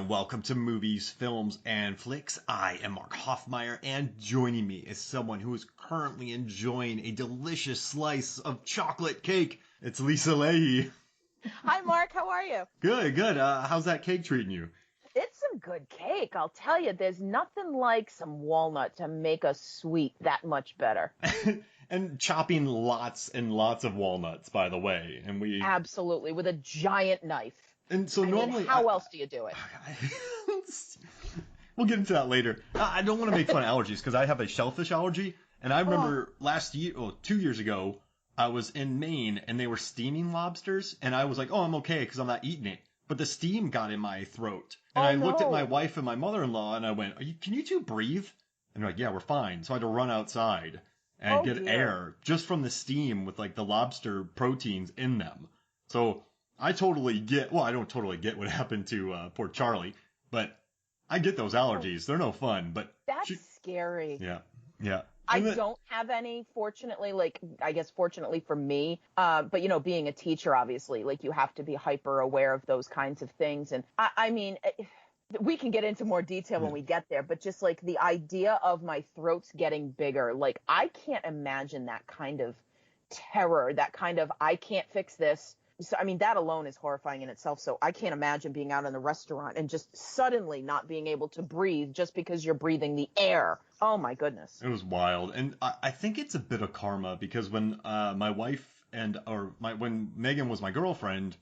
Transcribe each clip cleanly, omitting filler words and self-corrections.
and welcome to Movies, Films, and Flicks. I am Mark Hoffmeyer, and joining me is someone who is currently enjoying a delicious slice of chocolate cake. It's Lisa Leaheey. Hi, Mark. How are you? Good. How's that cake treating you? It's some good cake. I'll tell you, there's nothing like some walnut to make a sweet that much better. And chopping lots and lots of walnuts, by the way. And we Absolutely, with a giant knife. And so normally, how else do you do it? We'll get into that later. I don't want to make fun of allergies because I have a shellfish allergy. And I remember 2 years ago, I was in Maine and they were steaming lobsters. And I was like, oh, I'm okay because I'm not eating it. But the steam got in my throat. And I looked at my wife and my mother-in-law and I went, can you two breathe? And they're like, yeah, we're fine. So I had to run outside and get air just from the steam with like the lobster proteins in them. So I totally get, I don't totally get what happened to poor Charlie, but I get those allergies. They're no fun, but that's scary. Yeah. I don't have any, fortunately, I guess fortunately for me, but being a teacher, obviously, you have to be hyper aware of those kinds of things. And I mean, we can get into more detail when we get there, but just the idea of my throat's getting bigger, I can't imagine that kind of terror, that kind of, I can't fix this. So, I mean, that alone is horrifying in itself. So I can't imagine being out in a restaurant and just suddenly not being able to breathe just because you're breathing the air. Oh, my goodness. It was wild. And I think it's a bit of karma because when my wife when Megan was my girlfriend,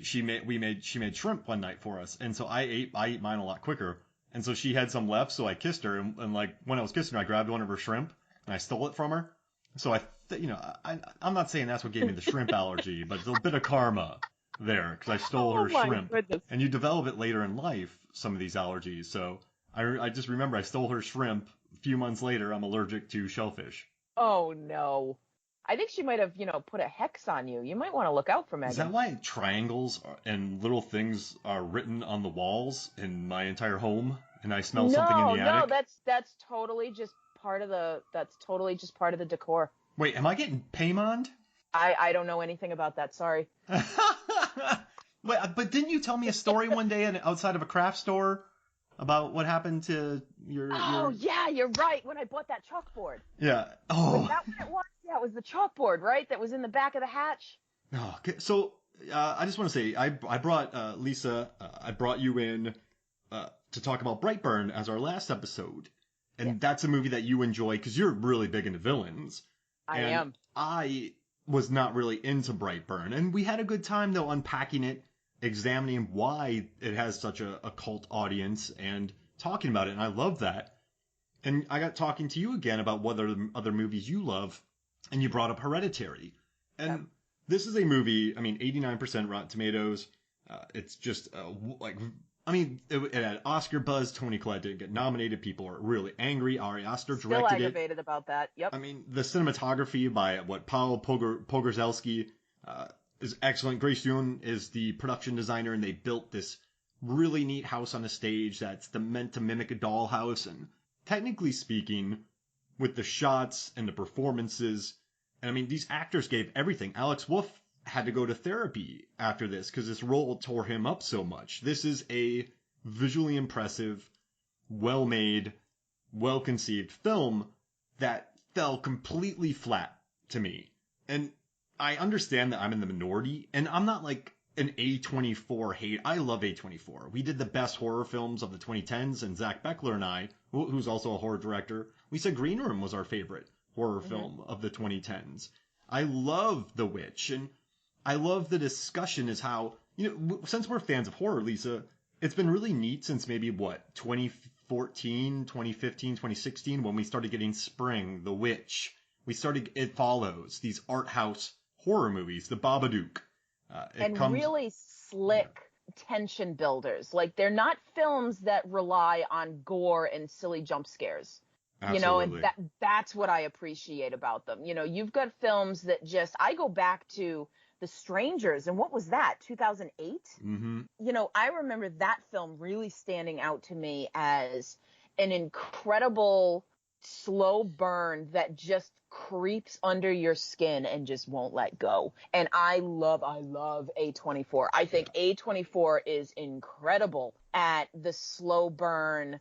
she made shrimp one night for us. And so I ate mine a lot quicker. And so she had some left. So I kissed her. And when I was kissing her, I grabbed one of her shrimp and I stole it from her. So I'm not saying that's what gave me the shrimp allergy, but it's a bit of karma there because I stole her shrimp. Goodness. And you develop it later in life, some of these allergies. So I just remember I stole her shrimp. A few months later, I'm allergic to shellfish. Oh, no. I think she might have, put a hex on you. You might want to look out for Megan. Is that why triangles and little things are written on the walls in my entire home? And I smell something in the attic? No, that's totally just part of the decor. Wait, am I getting paymoned? I don't know anything about that. Sorry. Wait, but didn't you tell me a story one day outside of a craft store about what happened to your... yeah, you're right. When I bought that chalkboard. Yeah. Oh. Was that what it was? Yeah, it was the chalkboard, right? That was in the back of the hatch. Oh, okay. So I just want to say, I brought Lisa, I brought you in to talk about Brightburn as our last episode. And that's a movie that you enjoy because you're really big into villains. I am. I was not really into Brightburn. And we had a good time, though, unpacking it, examining why it has such a cult audience and talking about it. And I love that. And I got talking to you again about what other movies you love. And you brought up Hereditary. And this is a movie, 89% Rotten Tomatoes. It's just it had Oscar buzz. Toni Collette didn't get nominated. People are really angry. Ari Aster directed Still aggravated about that. Yep. The cinematography by Paul Pogorzelski is excellent. Grace Yoon is the production designer, and they built this really neat house on the stage that's meant to mimic a dollhouse. And technically speaking, with the shots and the performances, and these actors gave everything. Alex Wolff had to go to therapy after this because this role tore him up so much. This is a visually impressive, well-made, well-conceived film that fell completely flat to me. And I understand that I'm in the minority, and I'm not like an A24 hate. I love A24. We did the best horror films of the 2010s, and Zach Beckler and I, who's also a horror director, we said Green Room was our favorite horror film of the 2010s. I love The Witch, and I love the discussion is how, since we're fans of horror, Lisa, it's been really neat since maybe 2014, 2015, 2016, when we started getting Spring, The Witch. It Follows, these art house horror movies, The Babadook. Really slick tension builders. They're not films that rely on gore and silly jump scares. Absolutely. And that's what I appreciate about them. You've got films that I go back to The Strangers, and what was that, 2008? Mm-hmm. I remember that film really standing out to me as an incredible slow burn that just creeps under your skin and just won't let go. And I love A24. I think A24 is incredible at the slow burn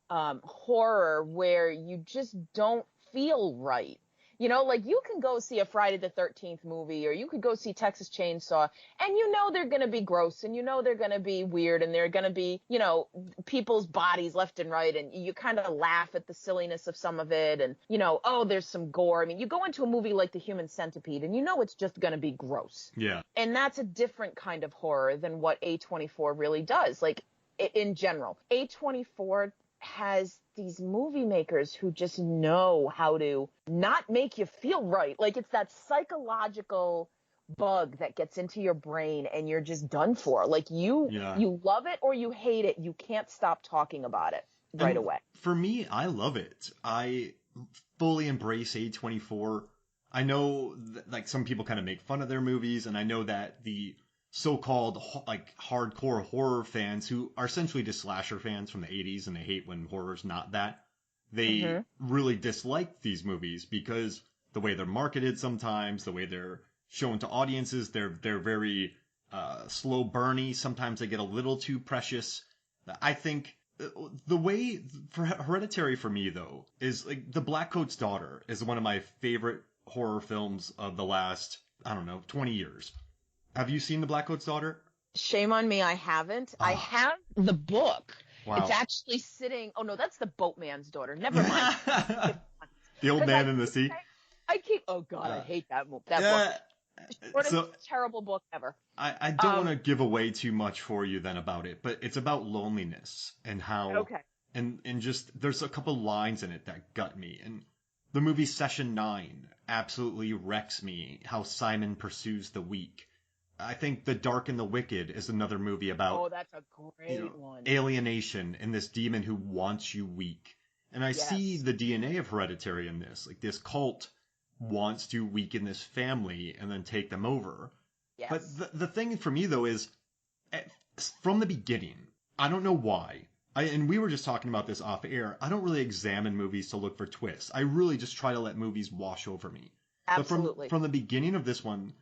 horror where you just don't feel right. You know, like you can go see a Friday the 13th movie, or you could go see Texas Chainsaw, and you know they're going to be gross, and you know they're going to be weird, and they're going to be, you know, people's bodies left and right, and you kind of laugh at the silliness of some of it, and, you know, oh, there's some gore. I mean, you go into a movie like The Human Centipede, and you know it's just going to be gross. Yeah. And that's a different kind of horror than what A24 really does. Like, in general, A24 has these movie makers who just know how to not make you feel right. Like, it's that psychological bug that gets into your brain and you're just done for. Like, you love it or you hate it. You can't stop talking about it right away. For me, I love it. I fully embrace A24. I know like some people kind of make fun of their movies, and I know that the so-called like hardcore horror fans who are essentially just slasher fans from the 80s, and they hate when horror's not that. They really dislike these movies because the way they're marketed sometimes, the way they're shown to audiences, they're very slow burny. Sometimes they get a little too precious. I think the way for Hereditary for me though is like The Black Coat's Daughter is one of my favorite horror films of the last, I don't know, 20 years. Have you seen The Black Coat's Daughter? Shame on me, I haven't. Oh. I have the book. Wow. It's actually sitting. Oh no, that's The Boatman's Daughter. Never mind. The Old Man in the Sea. I keep. Oh God, I hate that book. It's a terrible book ever. I don't want to give away too much for you then about it, but it's about loneliness and how. Okay. And just there's a couple lines in it that gut me, and the movie Session 9 absolutely wrecks me. How Simon pursues the weak. I think The Dark and the Wicked is another movie about. Oh, that's a great one. Alienation and this demon who wants you weak. And I see the DNA of Hereditary in this. Like, this cult wants to weaken this family and then take them over. Yes. But the thing for me, though, is from the beginning, I don't know why. And we were just talking about this off air. I don't really examine movies to look for twists. I really just try to let movies wash over me. Absolutely. But from the beginning of this one,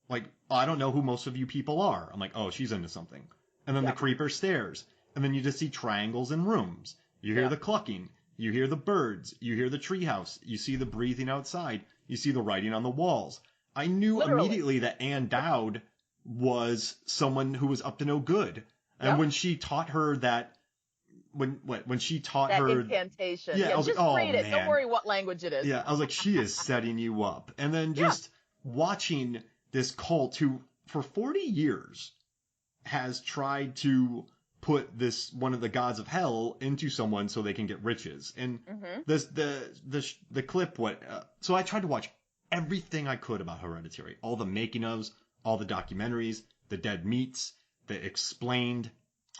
like, I don't know who most of you people are. I'm like, oh, she's into something. And then the creeper stares. And then you just see triangles in rooms. You hear the clucking. You hear the birds. You hear the treehouse. You see the breathing outside. You see the writing on the walls. I knew immediately that Anne Dowd was someone who was up to no good. And when she taught her that, when she taught that her incantation, I was just like, oh, read it. man. Don't worry what language it is. Yeah, I was like, she is setting you up. And then just watching this cult who, for 40 years, has tried to put this one of the gods of hell into someone so they can get riches. And the clip, so I tried to watch everything I could about Hereditary, all the making ofs, all the documentaries, the dead meats, the explained.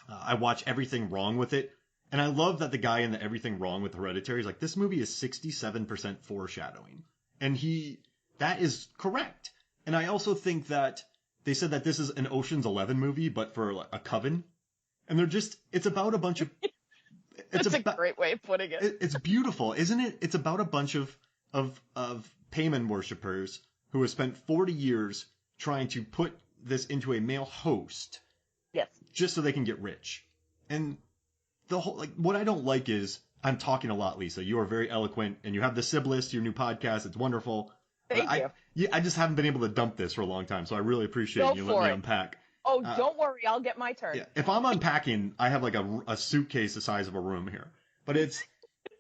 I watch everything wrong with it. And I love that the guy in the everything wrong with Hereditary is like, this movie is 67% foreshadowing. And that is correct. And I also think that they said that this is an Ocean's 11 movie, but for a coven. And it's about a bunch of... That's a great way of putting it. It's beautiful, isn't it? It's about a bunch of Payman worshippers who have spent 40 years trying to put this into a male host. Yes. Just so they can get rich. And the whole, like, what I don't like is, I'm talking a lot, Lisa. You are very eloquent, and you have the SibList, your new podcast. It's wonderful. Thank you. Yeah, I just haven't been able to dump this for a long time, so I really appreciate you letting me unpack. Oh, don't worry, I'll get my turn. Yeah, if I'm unpacking, I have like a suitcase the size of a room here. But it's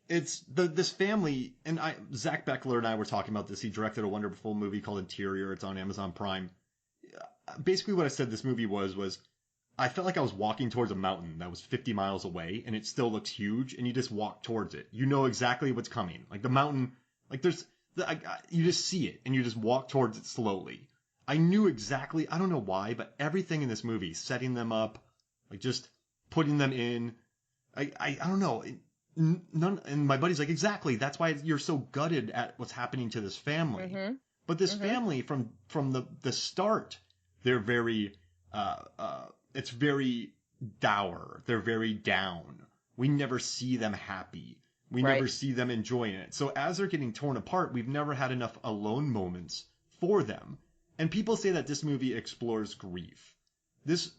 this family, and Zach Beckler and I were talking about this. He directed a wonderful movie called Interior. It's on Amazon Prime. Basically, what I said this movie was I felt like I was walking towards a mountain that was 50 miles away, and it still looks huge, and you just walk towards it. You know exactly what's coming. Like the mountain, like you just see it, and you just walk towards it slowly. I knew exactly, I don't know why, but everything in this movie, setting them up, like just putting them in, I don't know. And my buddy's like, exactly, that's why you're so gutted at what's happening to this family. Mm-hmm. But this family, from the start, they're very, it's very dour. They're very down. We never see them happy. We never see them enjoying it. So as they're getting torn apart, we've never had enough alone moments for them. And people say that this movie explores grief,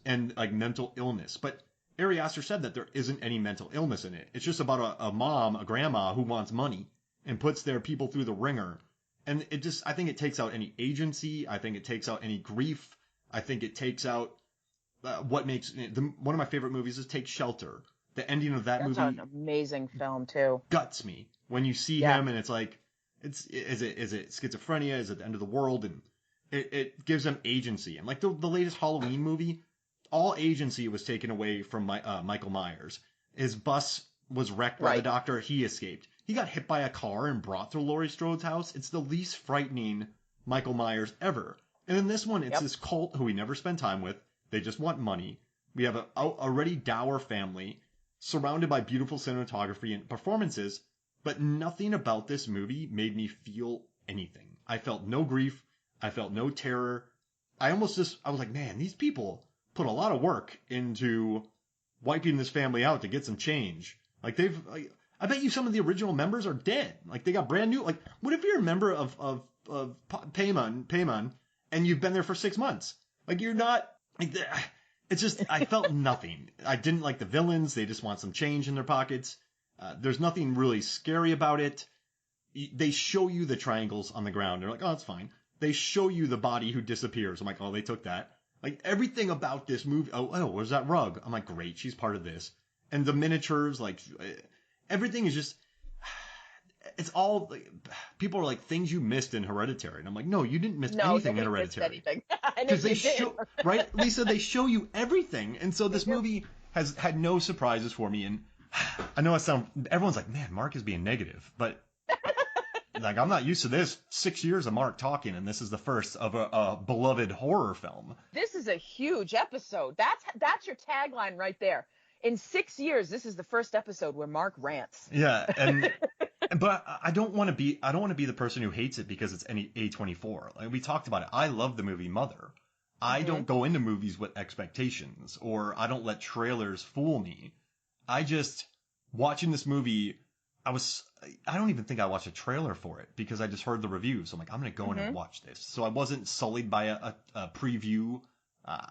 and like mental illness, but Ari Aster said that there isn't any mental illness in it. It's just about a mom, a grandma who wants money and puts their people through the ringer. And I think it takes out any agency. I think it takes out any grief. I think it takes out what makes one of my favorite movies is Take Shelter. The ending of that movie. That's an amazing film too. Guts me when you see him, and it's like, is it schizophrenia? Is it the end of the world? And it gives them agency. And like the latest Halloween movie, all agency was taken away from Michael Myers. His bus was wrecked by the doctor. He escaped. He got hit by a car and brought to Laurie Strode's house. It's the least frightening Michael Myers ever. And in this one, it's this cult who we never spend time with. They just want money. We have a already dour family surrounded by beautiful cinematography and performances, but nothing about this movie made me feel anything. I felt no grief. I felt no terror. I was like, man, these people put a lot of work into wiping this family out to get some change. Like I bet you some of the original members are dead. Like they got brand new. Like what if you're a member of Paimon and you've been there for 6 months? Like you're not. Like, it's just I felt nothing. I didn't like the villains. They just want some change in their pockets. There's nothing really scary about it. They show you the triangles on the ground. They're like, oh, it's fine. They show you the body who disappears. I'm like, oh, they took that. Like everything about this movie. Oh, where's that rug? I'm like, great, she's part of this. And the miniatures, like everything is just. It's all like, people are like things you missed in Hereditary, and I'm like, no, you didn't miss anything in Hereditary. Because they show, right, Lisa, they show you everything, and so this movie has had no surprises for me. And I know everyone's like, man, Mark is being negative, but like I'm not used to this. 6 years of Mark talking, and this is the first of a beloved horror film. This is a huge episode. That's your tagline right there. In 6 years, this is the first episode where Mark rants. Yeah, but I don't want to be the person who hates it because it's any A24. Like we talked about it. I love the movie Mother. I don't go into movies with expectations, or I don't let trailers fool me. I just watching this movie. I don't even think I watched a trailer for it because I just heard the reviews. So I'm like, I'm going to go in and watch this. So I wasn't sullied by a preview.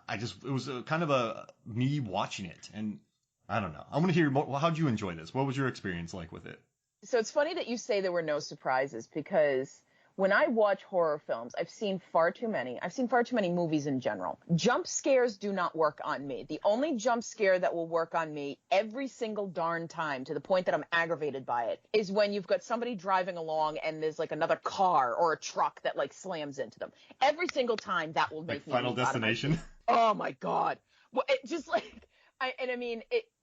It was kind of me watching it, and I don't know. I want to hear more. How'd you enjoy this? What was your experience like with it? So it's funny that you say there were no surprises because when I watch horror films, I've seen far too many. I've seen far too many movies in general. Jump scares do not work on me. The only jump scare that will work on me every single darn time to the point that I'm aggravated by it is when you've got somebody driving along and there's like another car or a truck that like slams into them. Every single time that will make me Final Destination. Oh my God. Well, it just like,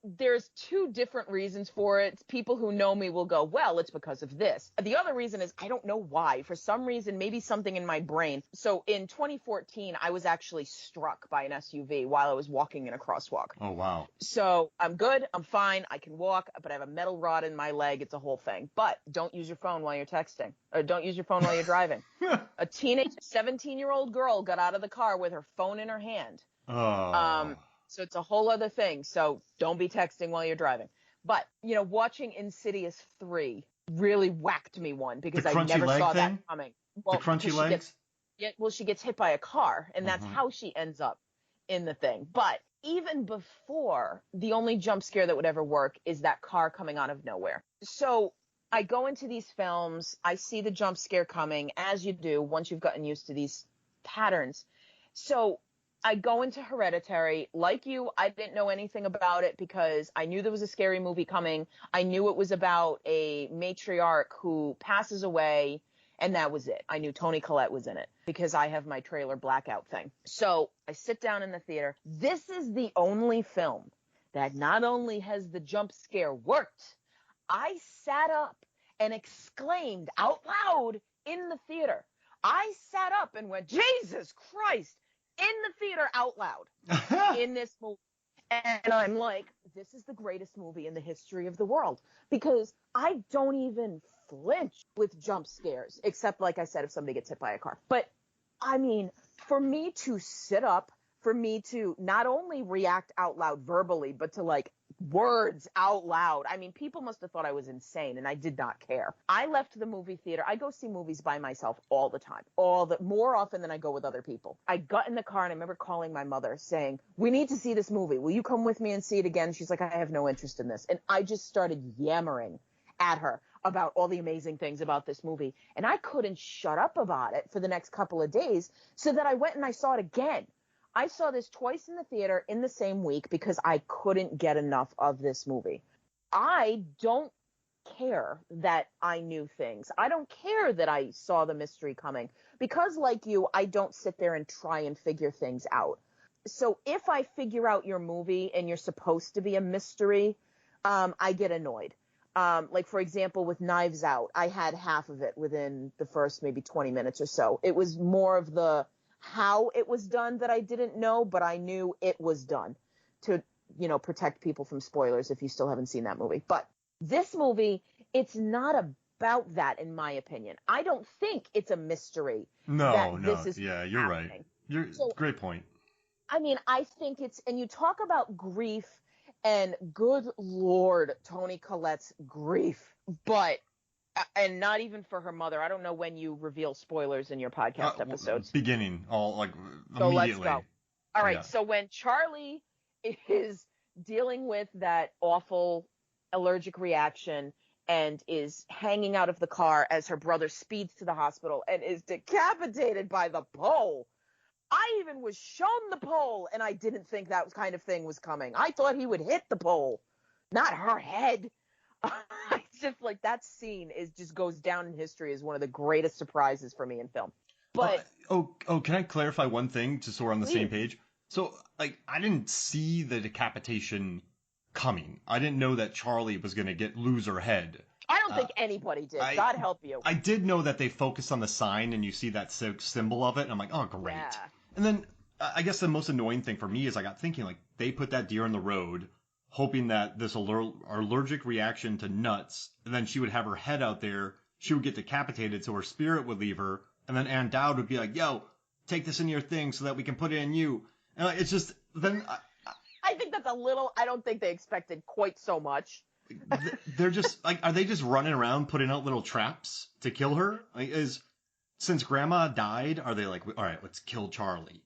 there's two different reasons for it. People who know me will go, well, it's because of this. The other reason is I don't know why. For some reason, maybe something in my brain. So in 2014, I was actually struck by an SUV while I was walking in a crosswalk. Oh, wow. So I'm good. I'm fine. I can walk, but I have a metal rod in my leg. It's a whole thing. But don't use your phone while you're texting. Or don't use your phone while you're driving. A teenage 17-year-old girl got out of the car with her phone in her hand. Oh. So it's a whole other thing. So don't be texting while you're driving. But, watching Insidious 3 really whacked me one because I never saw that coming. Well, the crunchy legs? She gets hit by a car, and that's how she ends up in the thing. But even before, the only jump scare that would ever work is that car coming out of nowhere. So I go into these films, I see the jump scare coming, as you do once you've gotten used to these patterns. So I go into Hereditary. Like you, I didn't know anything about it because I knew there was a scary movie coming. I knew it was about a matriarch who passes away, and that was it. I knew Toni Collette was in it because I have my trailer blackout thing. So I sit down in the theater. This is the only film that not only has the jump scare worked, I sat up and exclaimed out loud in the theater. I sat up and went, Jesus Christ! In the theater out loud in this movie. And I'm like, this is the greatest movie in the history of the world because I don't even flinch with jump scares, except like I said, if somebody gets hit by a car. But I mean, for me to sit up, for me to not only react out loud verbally, but to like words out loud. I mean, people must have thought I was insane, and I did not care. I left the movie theater. I go see movies by myself all the time, more often than I go with other people. I got in the car, and I remember calling my mother saying, we need to see this movie. Will you come with me and see it again? She's like, I have no interest in this. And I just started yammering at her about all the amazing things about this movie. And I couldn't shut up about it for the next couple of days, so that I went and I saw it again. I saw this twice in the theater in the same week because I couldn't get enough of this movie. I don't care that I knew things. I don't care that I saw the mystery coming, because like you, I don't sit there and try and figure things out. So if I figure out your movie and you're supposed to be a mystery, I get annoyed. Like, for example, with Knives Out, I had half of it within the first maybe 20 minutes or so. It was more of the how it was done that I didn't know, but I knew it was done to, protect people from spoilers if you still haven't seen that movie. But this movie, it's not about that, in my opinion. I don't think it's a mystery. No. Yeah, you're happening. Right. Great point. I mean, I think and you talk about grief, and good Lord, Toni Collette's grief, and not even for her mother. I don't know when you reveal spoilers in your podcast episodes. Beginning, so immediately. Let's go. All right. Yeah. So when Charlie is dealing with that awful allergic reaction and is hanging out of the car as her brother speeds to the hospital and is decapitated by the pole, I even was shown the pole, and I didn't think that kind of thing was coming. I thought he would hit the pole, not her head. I just like that scene just goes down in history as one of the greatest surprises for me in film. But can I clarify one thing just so we're on the same please. page? So I didn't see the decapitation coming. I didn't know that Charlie was going to lose her head. I don't think anybody did. God help you. I did know that they focused on the sign and you see that symbol of it, and I'm like, oh, great. Yeah. And then I guess the most annoying thing for me is I got thinking, like, they put that deer in the road hoping that this allergic reaction to nuts, and then she would have her head out there, she would get decapitated so her spirit would leave her, and then Ann Dowd would be like, yo, take this in your thing so that we can put it in you. And it's just, then... I think that's a little, I don't think they expected quite so much. They're just, like, are they just running around putting out little traps to kill her? Like, since Grandma died, are they like, all right, let's kill Charlie,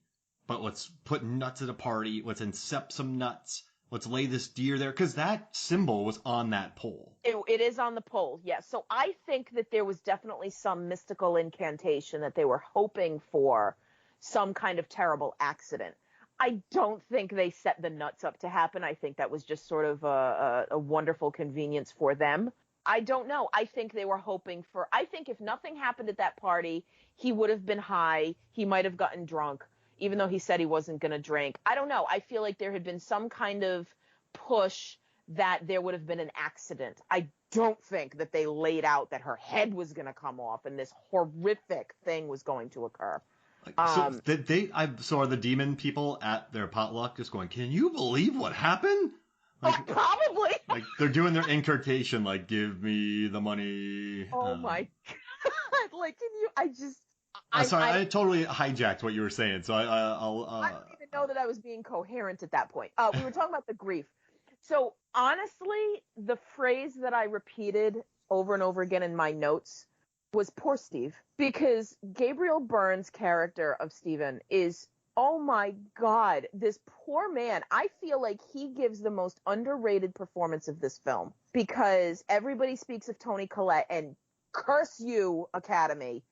but let's put nuts at a party, let's incept some nuts, let's lay this deer there, because that symbol was on that pole. It is on the pole, yes. So I think that there was definitely some mystical incantation that they were hoping for some kind of terrible accident. I don't think they set the nuts up to happen. I think that was just sort of a wonderful convenience for them. I don't know. I think they were hoping for, I think if nothing happened at that party, he would have been high. He might have gotten drunk, even though he said he wasn't going to drink. I don't know. I feel like there had been some kind of push that there would have been an accident. I don't think that they laid out that her head was going to come off and this horrific thing was going to occur. So are the demon people at their potluck just going, can you believe what happened? Like, probably. Like, they're doing their incantation, like, give me the money. Oh my God. Like, I totally hijacked what you were saying, so I'll I don't even know that I was being coherent at that point. We were talking about the grief. So, honestly, the phrase that I repeated over and over again in my notes was poor Steve, because Gabriel Byrne's character of Steven is, oh my God, this poor man. I feel like he gives the most underrated performance of this film, because everybody speaks of Toni Collette, and curse you, Academy.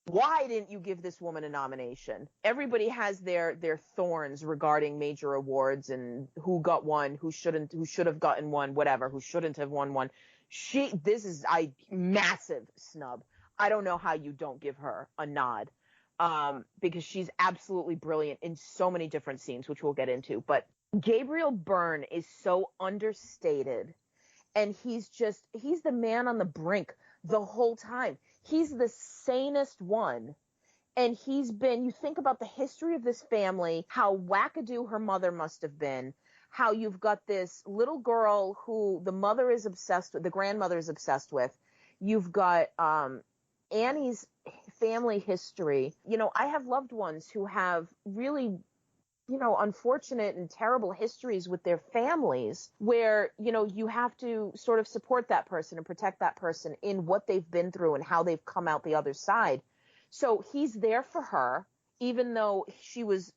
Why didn't you give this woman a nomination? Everybody has their thorns regarding major awards and who got one, who should have gotten one, whatever, who shouldn't have won one. This is a massive snub. I don't know how you don't give her a nod, because she's absolutely brilliant in so many different scenes, which we'll get into. But Gabriel Byrne is so understated, and he's the man on the brink the whole time. He's the sanest one. And you think about the history of this family, how wackadoo her mother must have been, how you've got this little girl who the grandmother is obsessed with. You've got Annie's family history. I have loved ones who have really unfortunate and terrible histories with their families where, you have to sort of support that person and protect that person in what they've been through and how they've come out the other side. So he's there for her, even though she's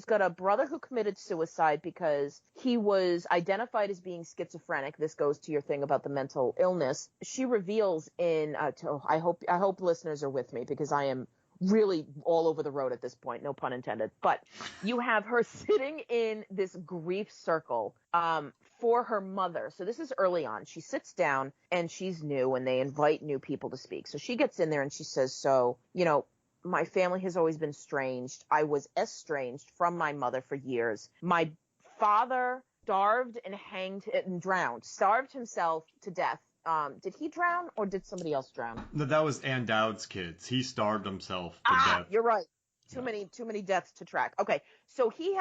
got a brother who committed suicide because he was identified as being schizophrenic. This goes to your thing about the mental illness. She reveals I hope listeners are with me because I am really all over the road at this point, no pun intended. But you have her sitting in this grief circle for her mother. So this is early on. She sits down and she's new and they invite new people to speak. So she gets in there and she says, so, my family has always been estranged. I was estranged from my mother for years. My father starved himself to death. Did he drown or did somebody else drown? No, that was Ann Dowd's kids. He starved himself to death. You're right. Too many deaths to track. Okay, so he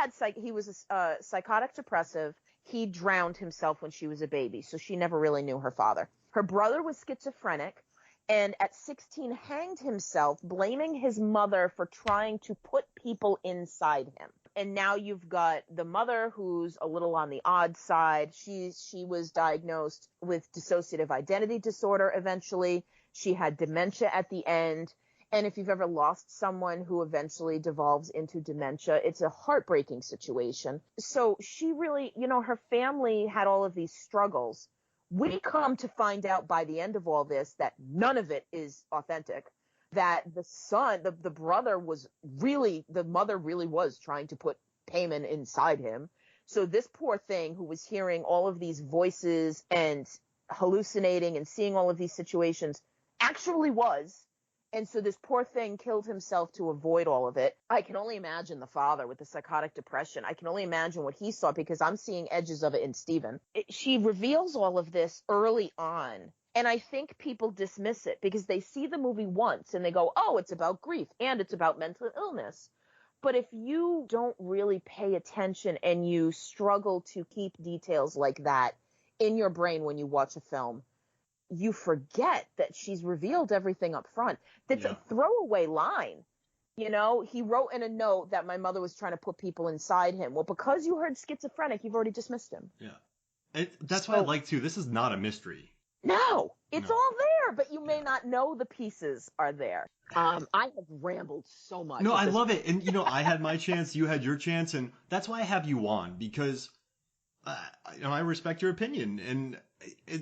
was a psychotic depressive. He drowned himself when she was a baby, so she never really knew her father. Her brother was schizophrenic, and at 16 hanged himself, blaming his mother for trying to put people inside him. And now you've got the mother who's a little on the odd side. She was diagnosed with dissociative identity disorder eventually. She had dementia at the end. And if you've ever lost someone who eventually devolves into dementia, it's a heartbreaking situation. So she really, her family had all of these struggles. We come to find out by the end of all this that none of it is authentic. That the son, the brother the mother really was trying to put Payman inside him. So this poor thing who was hearing all of these voices and hallucinating and seeing all of these situations actually was. And so this poor thing killed himself to avoid all of it. I can only imagine the father with the psychotic depression. I can only imagine what he saw because I'm seeing edges of it in Steven. She reveals all of this early on. And I think people dismiss it because they see the movie once and they go, oh, it's about grief and it's about mental illness. But if you don't really pay attention and you struggle to keep details like that in your brain when you watch a film, you forget that she's revealed everything up front. That's a throwaway line. He wrote in a note that my mother was trying to put people inside him. Well, because you heard schizophrenic, you've already dismissed him. Yeah. That's why I like to. This is not a mystery. No, it's all there, but you may not know the pieces are there. I have rambled so much. No, I love it. And, I had my chance, you had your chance, and that's why I have you on, because I respect your opinion. And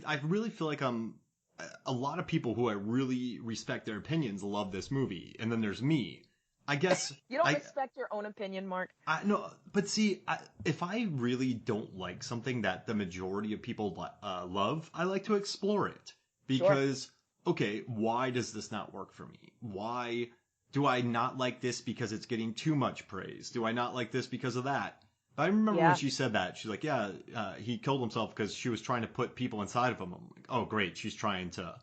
I really feel like a lot of people who I really respect their opinions love this movie. And then there's me. I guess you don't respect your own opinion, Mark. No, but see, if I really don't like something that the majority of people love, I like to explore it because, okay, why does this not work for me? Why do I not like this because it's getting too much praise? Do I not like this because of that? But I remember when she said that, she's like, he killed himself because she was trying to put people inside of him. I'm like, oh, great, she's trying to.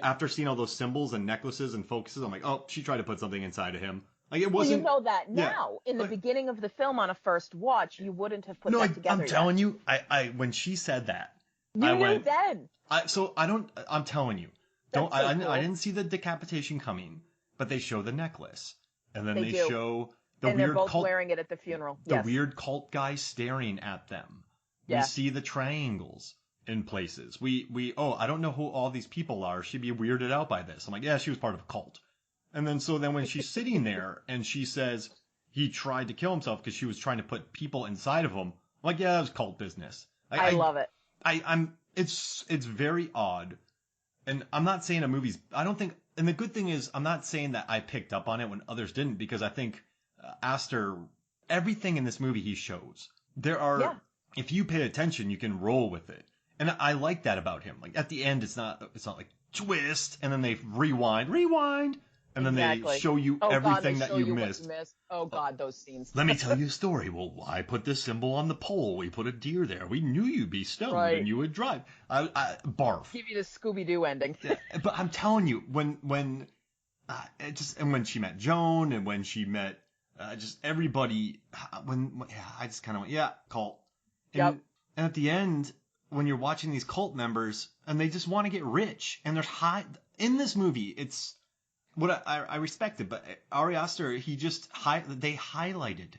After seeing all those symbols and necklaces and focuses, I'm like, oh, she tried to put something inside of him. Like it wasn't. Well, you know that now. In the beginning of the film, on a first watch, you wouldn't have put that together. I'm telling you, I when she said that, you knew then. I'm telling you, I didn't see the decapitation coming, but they show the necklace, and then they show the and weird they're both cult, wearing it at the funeral. The weird cult guy staring at them. We see the triangles in places. I don't know who all these people are. She'd be weirded out by this. I'm like, yeah, she was part of a cult. And then when she's sitting there and she says he tried to kill himself because she was trying to put people inside of him, I'm like, yeah, that was cult business. I love it. It's very odd. And I'm not saying and the good thing is I'm not saying that I picked up on it when others didn't, because I think Aster, everything in this movie he shows, if you pay attention, you can roll with it. And I like that about him. Like at the end, it's not like twist and then they rewind. And then they show you everything that you missed. Oh, God, those scenes. Let me tell you a story. Well, I put this symbol on the pole. We put a deer there. We knew you'd be stoned and you would drive. Barf. Give you the Scooby-Doo ending. But I'm telling you, when she met Joan and when she met just everybody, I just kind of went, cult. And at the end, when you're watching these cult members and they just want to get rich and there's in this movie, it's what I respect it, but Ari Aster, they highlighted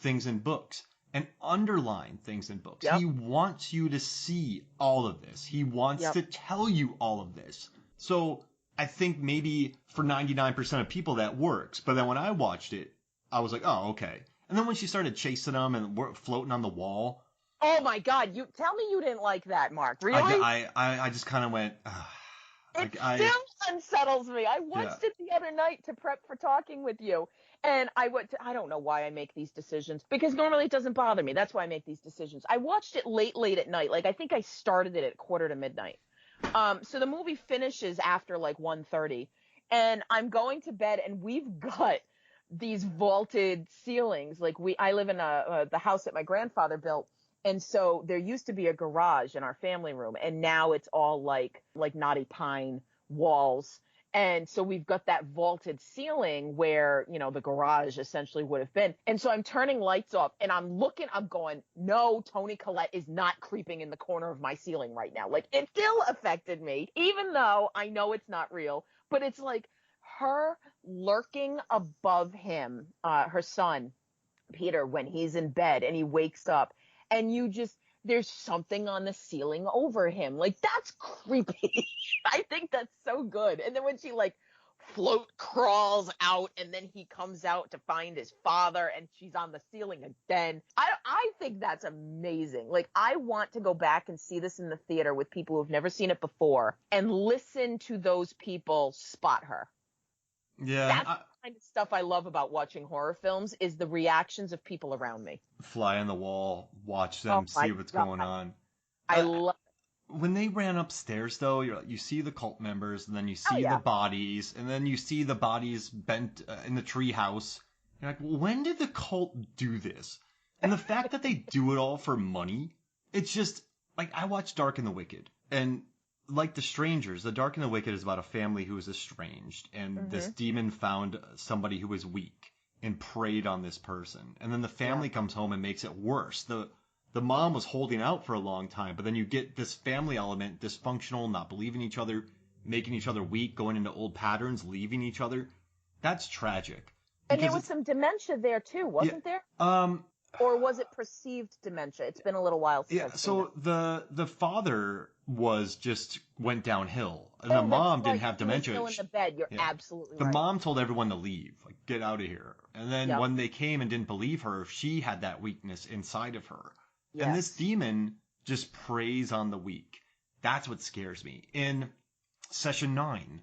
things in books and underline things in books. Yep. He wants you to see all of this. He wants Yep. to tell you all of this. So I think maybe for 99% of people that works. But then when I watched it, I was like, oh, okay. And then when she started chasing them and floating on the wall. Oh my God! You tell me you didn't like that, Mark. Really? I just kind of went. It still unsettles me. I watched it the other night to prep for talking with you. And I don't know why I make these decisions, because normally it doesn't bother me. That's why I make these decisions. I watched it late at night. Like, I think I started it at 1:45. So the movie finishes after like 1:30, and I'm going to bed, and we've got these vaulted ceilings. Like, I live in the house that my grandfather built. And so there used to be a garage in our family room, and now it's all like knotty pine walls. And so we've got that vaulted ceiling where, the garage essentially would have been. And so I'm turning lights off, and I'm going, no, Toni Collette is not creeping in the corner of my ceiling right now. Like, it still affected me, even though I know it's not real, but it's like her lurking above him, her son, Peter, when he's in bed and he wakes up. And there's something on the ceiling over him. Like, that's creepy. I think that's so good. And then when she crawls out, and then he comes out to find his father, and she's on the ceiling again. I think that's amazing. Like, I want to go back and see this in the theater with people who've never seen it before and listen to those people spot her. Yeah. That's the kind of stuff I love about watching horror films, is the reactions of people around me. Fly on the wall, watch them, see what's going on. I love it. When they ran upstairs, though, you see the cult members, and then you see the bodies, and then you see the bodies bent in the treehouse. You're like, when did the cult do this? And the fact that they do it all for money, it's just, like, I watched Dark and the Wicked, and like The Strangers, The Dark and the Wicked is about a family who is estranged, and this demon found somebody who was weak and preyed on this person. And then the family comes home and makes it worse. The mom was holding out for a long time, but then you get this family element, dysfunctional, not believing each other, making each other weak, going into old patterns, leaving each other. That's tragic. And there was some dementia there too, wasn't there? Or was it perceived dementia? It's been a little while since I've seen it. The father went downhill, and the mom didn't have dementia. Still in the bed. You're absolutely right. The mom told everyone to leave, like, get out of here. And then when they came and didn't believe her, she had that weakness inside of her. Yes. And this demon just preys on the weak. That's what scares me. In Session 9,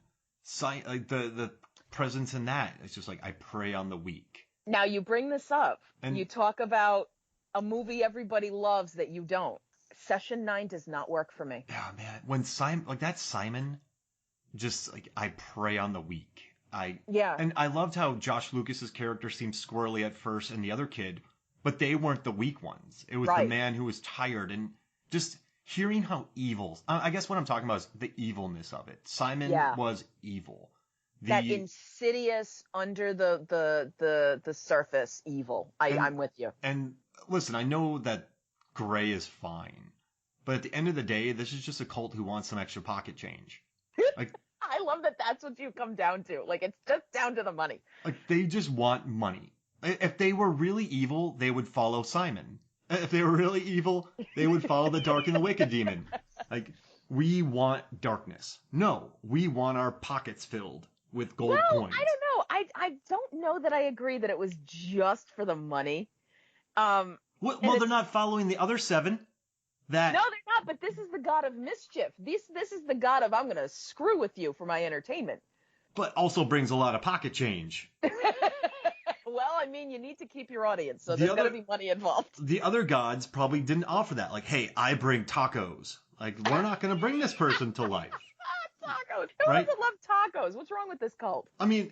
like the presence in that, it's just like, I prey on the weak. Now you bring this up, and you talk about a movie everybody loves that you don't. Session 9 does not work for me. Yeah, man. When Simon, just like, I prey on the weak. And I loved how Josh Lucas's character seemed squirrely at first, and the other kid, but they weren't the weak ones. It was the man who was tired, and just hearing how evil. I guess what I'm talking about is the evilness of it. Simon was evil. That insidious, under the surface evil. I'm with you. And listen, I know that gray is fine, but at the end of the day, this is just a cult who wants some extra pocket change. Like, I love that that's what you come down to. Like, it's just down to the money. Like, they just want money. If they were really evil, they would follow Simon. If they were really evil, they would follow the Dark and the Wicked demon. Like, we want darkness. No, we want our pockets filled with gold coins. I don't know. I don't know that I agree that it was just for the money. Well, they're not following the other 7. No, they're not. But this is the god of mischief. This is the god of, I'm going to screw with you for my entertainment. But also brings a lot of pocket change. Well, I mean, you need to keep your audience, so there's got to be money involved. The other gods probably didn't offer that. Like, hey, I bring tacos. Like, we're not going to bring this person to life. Tacos. Who doesn't love tacos? What's wrong with this cult? I mean,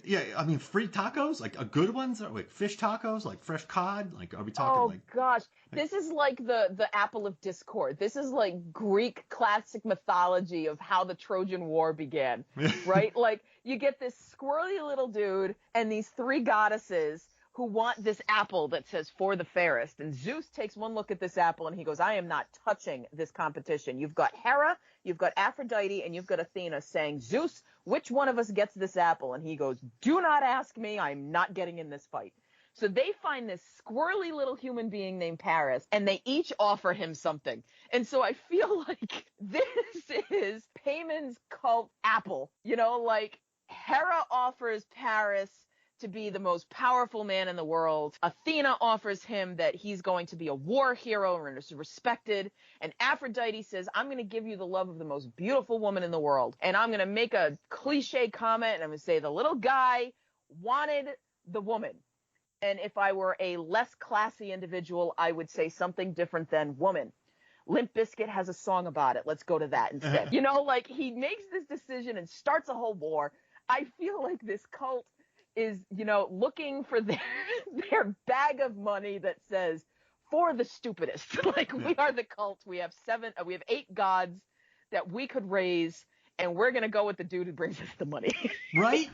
free tacos, like, good ones, like fish tacos, like fresh cod. Like, are we talking gosh, this is like the apple of discord. This is like Greek classic mythology of how the Trojan War began, right? Like, you get this squirrely little dude and these 3 goddesses who want this apple that says for the fairest. And Zeus takes one look at this apple and he goes, I am not touching this competition. You've got Hera, you've got Aphrodite, and you've got Athena saying, Zeus, which one of us gets this apple? And he goes, do not ask me. I'm not getting in this fight. So they find this squirrely little human being named Paris, and they each offer him something. And so I feel like this is Payman's cult apple. You know, like Hera offers Paris to be the most powerful man in the world. Athena offers him that he's going to be a war hero and is respected. And Aphrodite says, I'm going to give you the love of the most beautiful woman in the world. And I'm going to make a cliche comment, and I'm going to say the little guy wanted the woman. And if I were a less classy individual, I would say something different than woman. Limp Bizkit has a song about it. Let's go to that instead. You know, like he makes this decision and starts a whole war. I feel like this cult is, you know, looking for their bag of money that says, for the stupidest. Like, we are the cult. We have 8 gods that we could raise, and we're going to go with the dude who brings us the money. Right?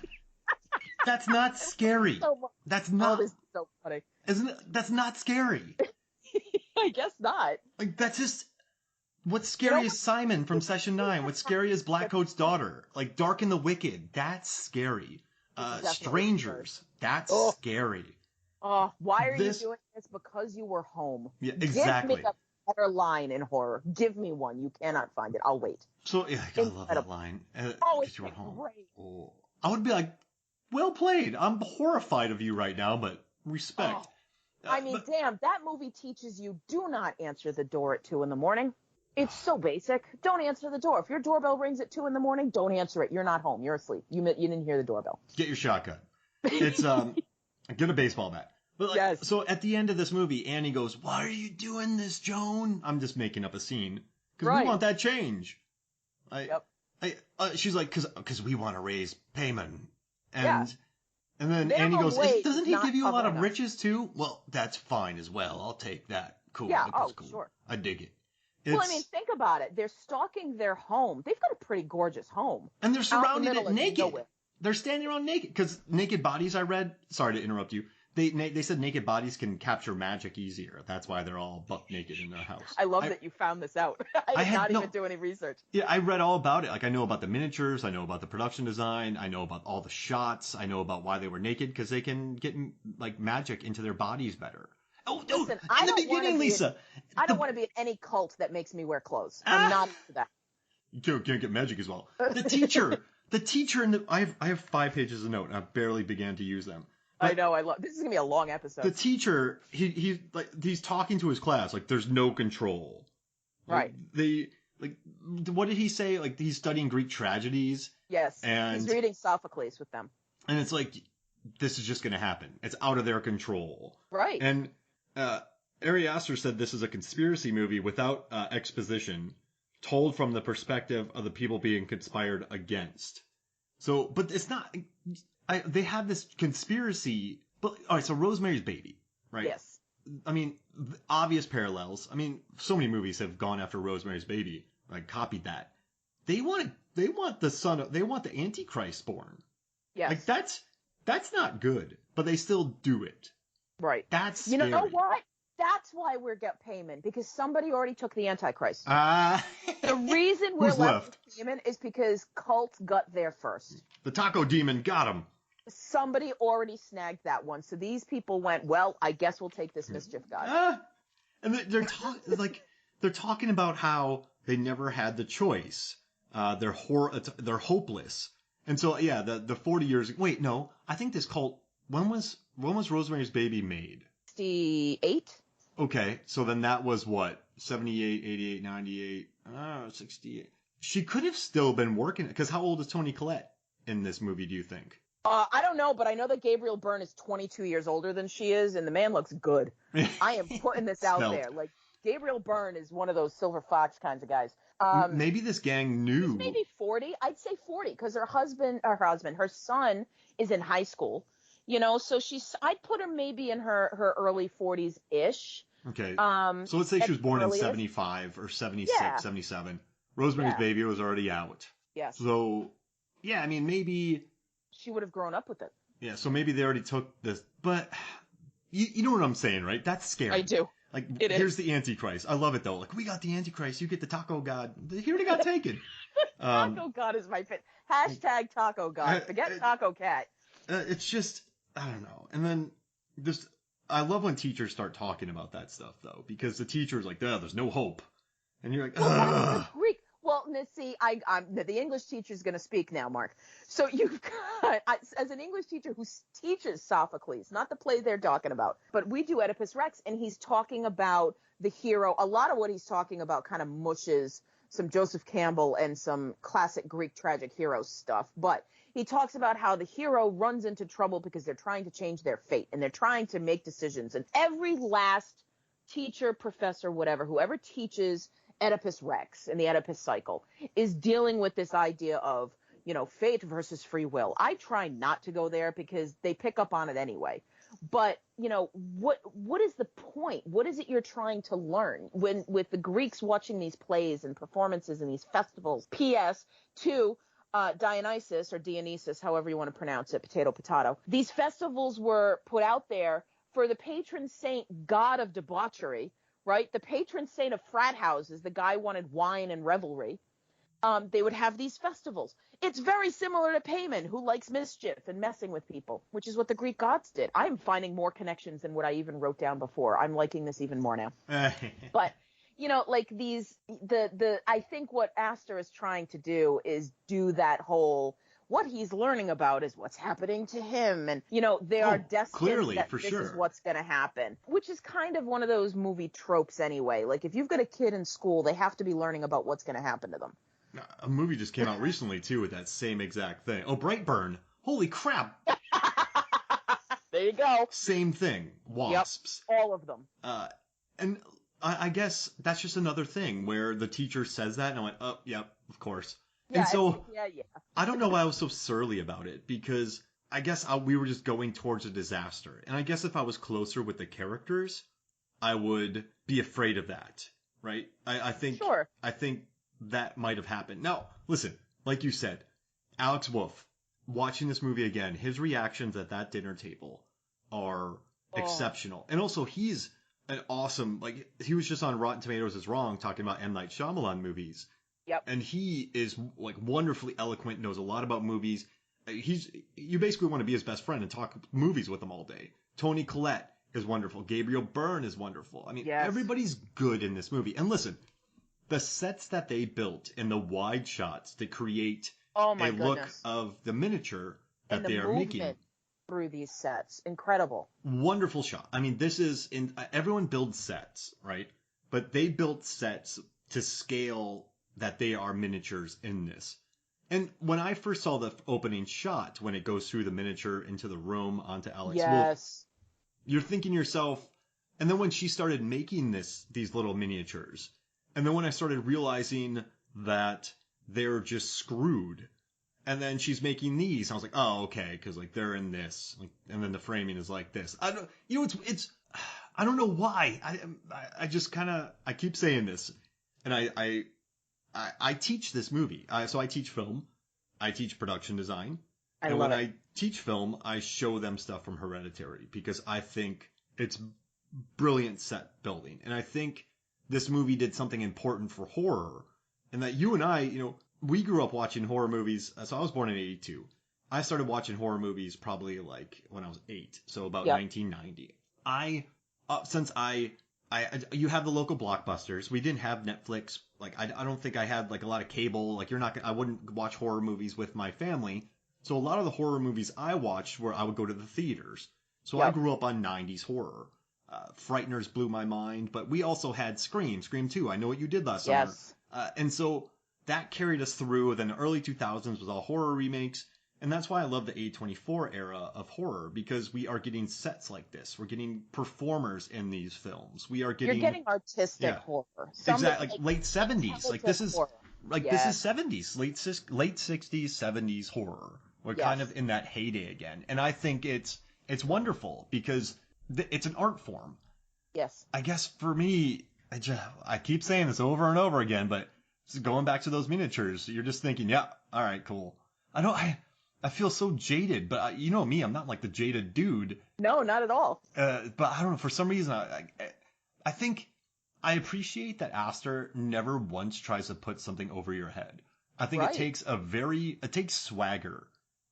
That's not scary. That's not. Oh, this is so funny. Isn't it? That's not scary. I guess not. Like, that's just. What's scary is Simon from Session 9. What's scary is Blackcoat's daughter. Like, Dark and the Wicked. That's scary. Strangers. That's scary. Why are you doing this? Because you were home. Yeah, exactly. Give me a better line in horror. Give me one. You cannot find it. I'll wait. So, yeah, I love that line. It's you were home. great. Oh. I would be like, well played. I'm horrified of you right now, but respect. I mean, damn, that movie teaches you do not answer the door at 2 a.m. It's so basic. Don't answer the door. If your doorbell rings at 2 a.m, don't answer it. You're not home. You're asleep. You didn't hear the doorbell. Get your shotgun. It's get a baseball bat. But like, yes. So at the end of this movie, Annie goes, "Why are you doing this, Joan?" I'm just making up a scene because we want that change. She's like, because we want to raise Payman, and then Annie goes, "Doesn't he give you a lot of riches too?" Well, that's fine as well. I'll take that. Cool. Yeah. Cool. Sure. I dig it. Well, I mean, think about it. They're stalking their home. They've got a pretty gorgeous home. And they're surrounded it naked. They're standing around naked. Because naked bodies, I read, sorry to interrupt you, they said naked bodies can capture magic easier. That's why they're all buck naked in their house. I love that you found this out. I did not even do any research. Yeah, I read all about it. Like, I know about the miniatures. I know about the production design. I know about all the shots. I know about why they were naked. Because they can get, like, magic into their bodies better. Oh, listen, in the beginning, Lisa. I don't want to be in any cult that makes me wear clothes. I'm not into that. You can't get magic as well. The teacher, I have 5 pages of note, and I barely began to use them. But I know, this is gonna be a long episode. The teacher, he's talking to his class like there's no control. Right. What did he say? Like, he's studying Greek tragedies. Yes. And he's reading Sophocles with them. And it's like, this is just gonna happen. It's out of their control. Right. And Ari Aster said this is a conspiracy movie without exposition, told from the perspective of the people being conspired against. So, but it's not. They have this conspiracy. But all right, so Rosemary's Baby, right? Yes. I mean, obvious parallels. I mean, so many movies have gone after Rosemary's Baby, like copied that. They want the Antichrist born. Yes. Like that's not good, but they still do it. Right. That's scary. You know what? That's why we're get Payman, because somebody already took the Antichrist. The reason we're left with Payman is because cults got there first. The taco demon got him. Somebody already snagged that one. So these people went, well, I guess we'll take this mischief guy. And they're talking about how they never had the choice. They're hopeless. And so, yeah, the 40 years. Wait, no. I think this cult. When was Rosemary's Baby made? 68. Okay, so then that was what? 78, 88, 98, 68. She could have still been working. Because how old is Toni Collette in this movie, do you think? I don't know, but I know that Gabriel Byrne is 22 years older than she is, and the man looks good. I am putting this out there. Like, Gabriel Byrne is one of those Silver Fox kinds of guys. Maybe this gang knew. He's maybe 40. I'd say 40, because her son is in high school. You know, so I'd put her maybe in her early 40s-ish. Okay. So let's say she was born in 75 or 76, 77. Rosemary's Baby was already out. Yes. So, yeah, I mean, maybe she would have grown up with it. Yeah, so maybe they already took this. But you know what I'm saying, right? That's scary. I do. Like, here's the Antichrist. I love it, though. Like, we got the Antichrist. You get the Taco God. He already got taken. Taco God is my fit. Hashtag Taco God. Forget Taco Cat. It's just, I don't know. And then I love when teachers start talking about that stuff, though, because the teacher's like, oh, there's no hope. And you're like, ugh. Greek. Well, see, I'm the English teacher is going to speak now, Mark. So you've got, as an English teacher who teaches Sophocles, not the play they're talking about, but we do Oedipus Rex, and he's talking about the hero. A lot of what he's talking about kind of mushes some Joseph Campbell and some classic Greek tragic hero stuff. But he talks about how the hero runs into trouble because they're trying to change their fate, and they're trying to make decisions. And every last teacher, professor, whatever, whoever teaches Oedipus Rex and the Oedipus cycle is dealing with this idea of, fate versus free will. I try not to go there because they pick up on it anyway. But, what is the point? What is it you're trying to learn when with the Greeks watching these plays and performances and these festivals? P.S. to Dionysus or Dionysus, however you want to pronounce it, potato. These festivals were put out there for the patron saint god of debauchery, right? The patron saint of frat houses, the guy wanted wine and revelry. They would have these festivals. It's very similar to Payman, who likes mischief and messing with people, which is what the Greek gods did. I'm finding more connections than what I even wrote down before. I'm liking this even more now. But, I think what Aster is trying to do is do that whole, what he's learning about is what's happening to him. And, they are destined clearly, that for this sure. is what's going to happen, which is kind of one of those movie tropes anyway. Like, if you've got a kid in school, they have to be learning about what's going to happen to them. A movie just came out recently, too, with that same exact thing. Oh, Brightburn. Holy crap. There you go. Same thing. Wasps. Yep, all of them. And I guess that's just another thing where the teacher says that, and I went, oh, yep, of course. Yeah, and so, yeah. I don't know why I was so surly about it, because I guess we were just going towards a disaster. And I guess if I was closer with the characters, I would be afraid of that, right? I think Sure. I think that might have happened. Now, listen, like you said, Alex Wolff, watching this movie again, his reactions at that dinner table are exceptional. And also, he's an awesome, he was just on Rotten Tomatoes is Wrong talking about M. Night Shyamalan movies. Yep. And he is, wonderfully eloquent, knows a lot about movies. You basically want to be his best friend and talk movies with him all day. Toni Collette is wonderful. Gabriel Byrne is wonderful. I mean, Yes. Everybody's good in this movie. And listen, the sets that they built and the wide shots to create look of the miniature that they are making through these sets, incredible. Wonderful shot. I mean, this is everyone builds sets, right? But they built sets to scale that they are miniatures in this. And when I first saw the opening shot, when it goes through the miniature into the room onto Alex Wolff, you're thinking to yourself, and then when she started making these little miniatures, and then when I started realizing that they're just screwed, and then she's making these, I was like, oh, okay, because they're in this, and then the framing is like this. I don't, it's I don't know why. I just kind of, I keep saying this, and I teach this movie. So I teach film, I teach production design, and when I teach film, I show them stuff from Hereditary because I think it's brilliant set building, and I think this movie did something important for horror, and that you and I, we grew up watching horror movies. So I was born in 82. I started watching horror movies probably when I was 8, so about 1990. You have the local blockbusters. We didn't have Netflix. I don't think I had a lot of cable. I wouldn't watch horror movies with my family. So a lot of the horror movies I watched were I would go to the theaters. So I grew up on 90s horror. Frighteners blew my mind, but we also had Scream 2. I Know What You Did Last Summer. And so that carried us through. Then the early 2000s was all horror remakes. And that's why I love the A24 era of horror, because we are getting sets like this. We're getting performers in these films. You're getting artistic horror. Exactly. Late 70s. This is horror. This is 70s, late 60s, 70s horror. We're kind of in that heyday again. And I think it's wonderful because it's an art form. Yes. I guess for me, I keep saying this over and over again, but going back to those miniatures, you're just thinking, yeah, all right, cool. I feel so jaded, but you know me, I'm not like the jaded dude. No, not at all. But I don't know, for some reason, I think I appreciate that Aster never once tries to put something over your head. I think it takes swagger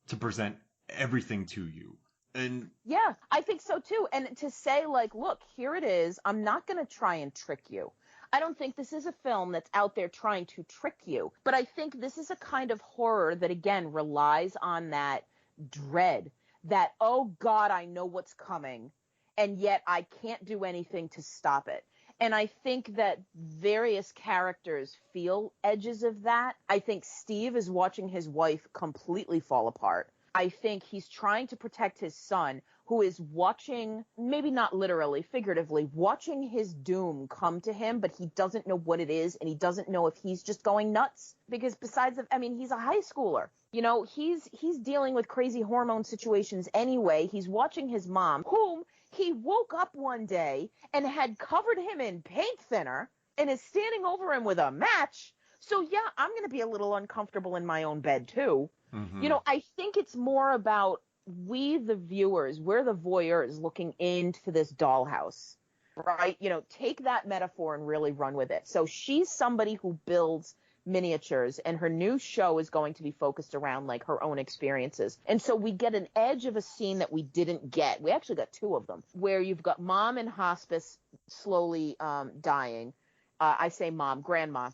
to present everything to you. And yeah, I think so too. And to say like, look, here it is. I'm not going to try and trick you. I don't think this is a film that's out there trying to trick you. But I think this is a kind of horror that, again, relies on that dread that, oh, God, I know what's coming. And yet I can't do anything to stop it. And I think that various characters feel edges of that. I think Steve is watching his wife completely fall apart. I think he's trying to protect his son, who is watching, maybe not literally, figuratively, watching his doom come to him, but he doesn't know what it is, and he doesn't know if he's just going nuts. Because besides, he's a high schooler. You know, he's dealing with crazy hormone situations anyway. He's watching his mom, whom he woke up one day and had covered him in paint thinner and is standing over him with a match. So, yeah, I'm going to be a little uncomfortable in my own bed, too. mm-hmm. You know, I think it's more about we, the viewers, we're the voyeurs looking into this dollhouse, right? You know, take that metaphor and really run with it. So she's somebody who builds miniatures, and her new show is going to be focused around like her own experiences. And so we get an edge of a scene that we didn't get. We actually got two of them, where you've got mom in hospice slowly dying. I say mom, grandma.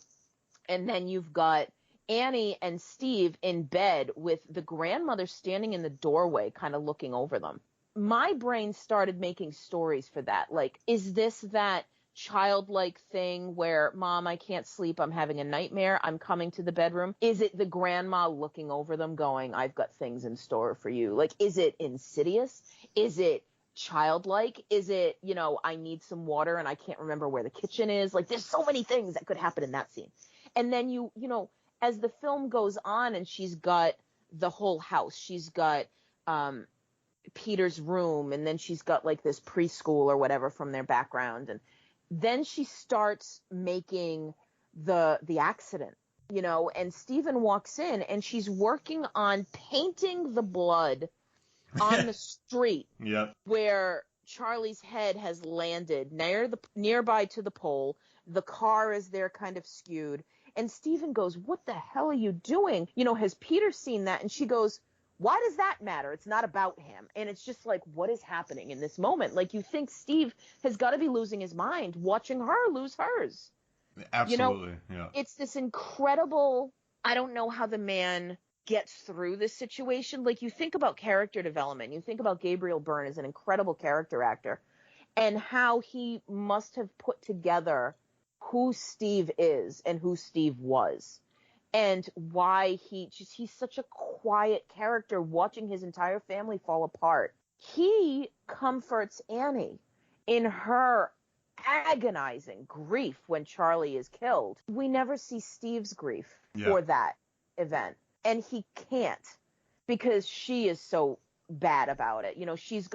And then you've got Annie and Steve in bed with the grandmother standing in the doorway kind of looking over them. My brain started making stories for that. Like, is this that childlike thing where, Mom, I can't sleep, I'm having a nightmare, I'm coming to the bedroom? Is it the grandma looking over them going, I've got things in store for you? Like, is it insidious? Is it childlike? Is it, you know, I need some water and I can't remember where the kitchen is? Like, there's so many things that could happen in that scene. And then you know, as the film goes on and she's got the whole house, she's got Peter's room, and then she's got like this preschool or whatever from their background. And then she starts making the accident, you know, and Stephen walks in and she's working on painting the blood on the street where Charlie's head has landed nearby to the pole. The car is there kind of skewed. And Stephen goes, what the hell are you doing? You know, has Peter seen that? And she goes, why does that matter? It's not about him. And it's just like, what is happening in this moment? Like, you think Steve has got to be losing his mind watching her lose hers. Absolutely. You know, it's this incredible, I don't know how the man gets through this situation. Like, you think about character development. You think about Gabriel Byrne as an incredible character actor and how he must have put together who Steve is and who Steve was. And why he's such a quiet character watching his entire family fall apart. He comforts Annie in her agonizing grief when Charlie is killed. We never see Steve's grief for that event. And he can't, because she is so bad about it. You know, she's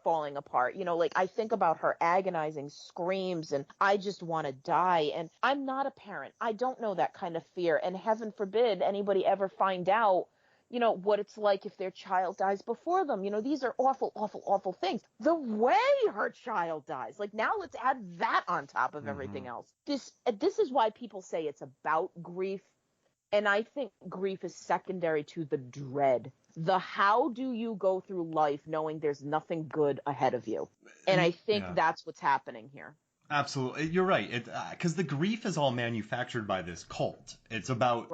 falling apart. You know, like, I think about her agonizing screams and I just want to die. And I'm not a parent. I don't know that kind of fear. And heaven forbid anybody ever find out, you know, what it's like if their child dies before them. You know, these are awful, awful, awful things. The way her child dies, like, now let's add that on top of everything else. This is why people say it's about grief. And I think grief is secondary to the dread. The how do you go through life knowing there's nothing good ahead of you? And I think that's what's happening here. Absolutely. You're right. Because the grief is all manufactured by this cult. It's about,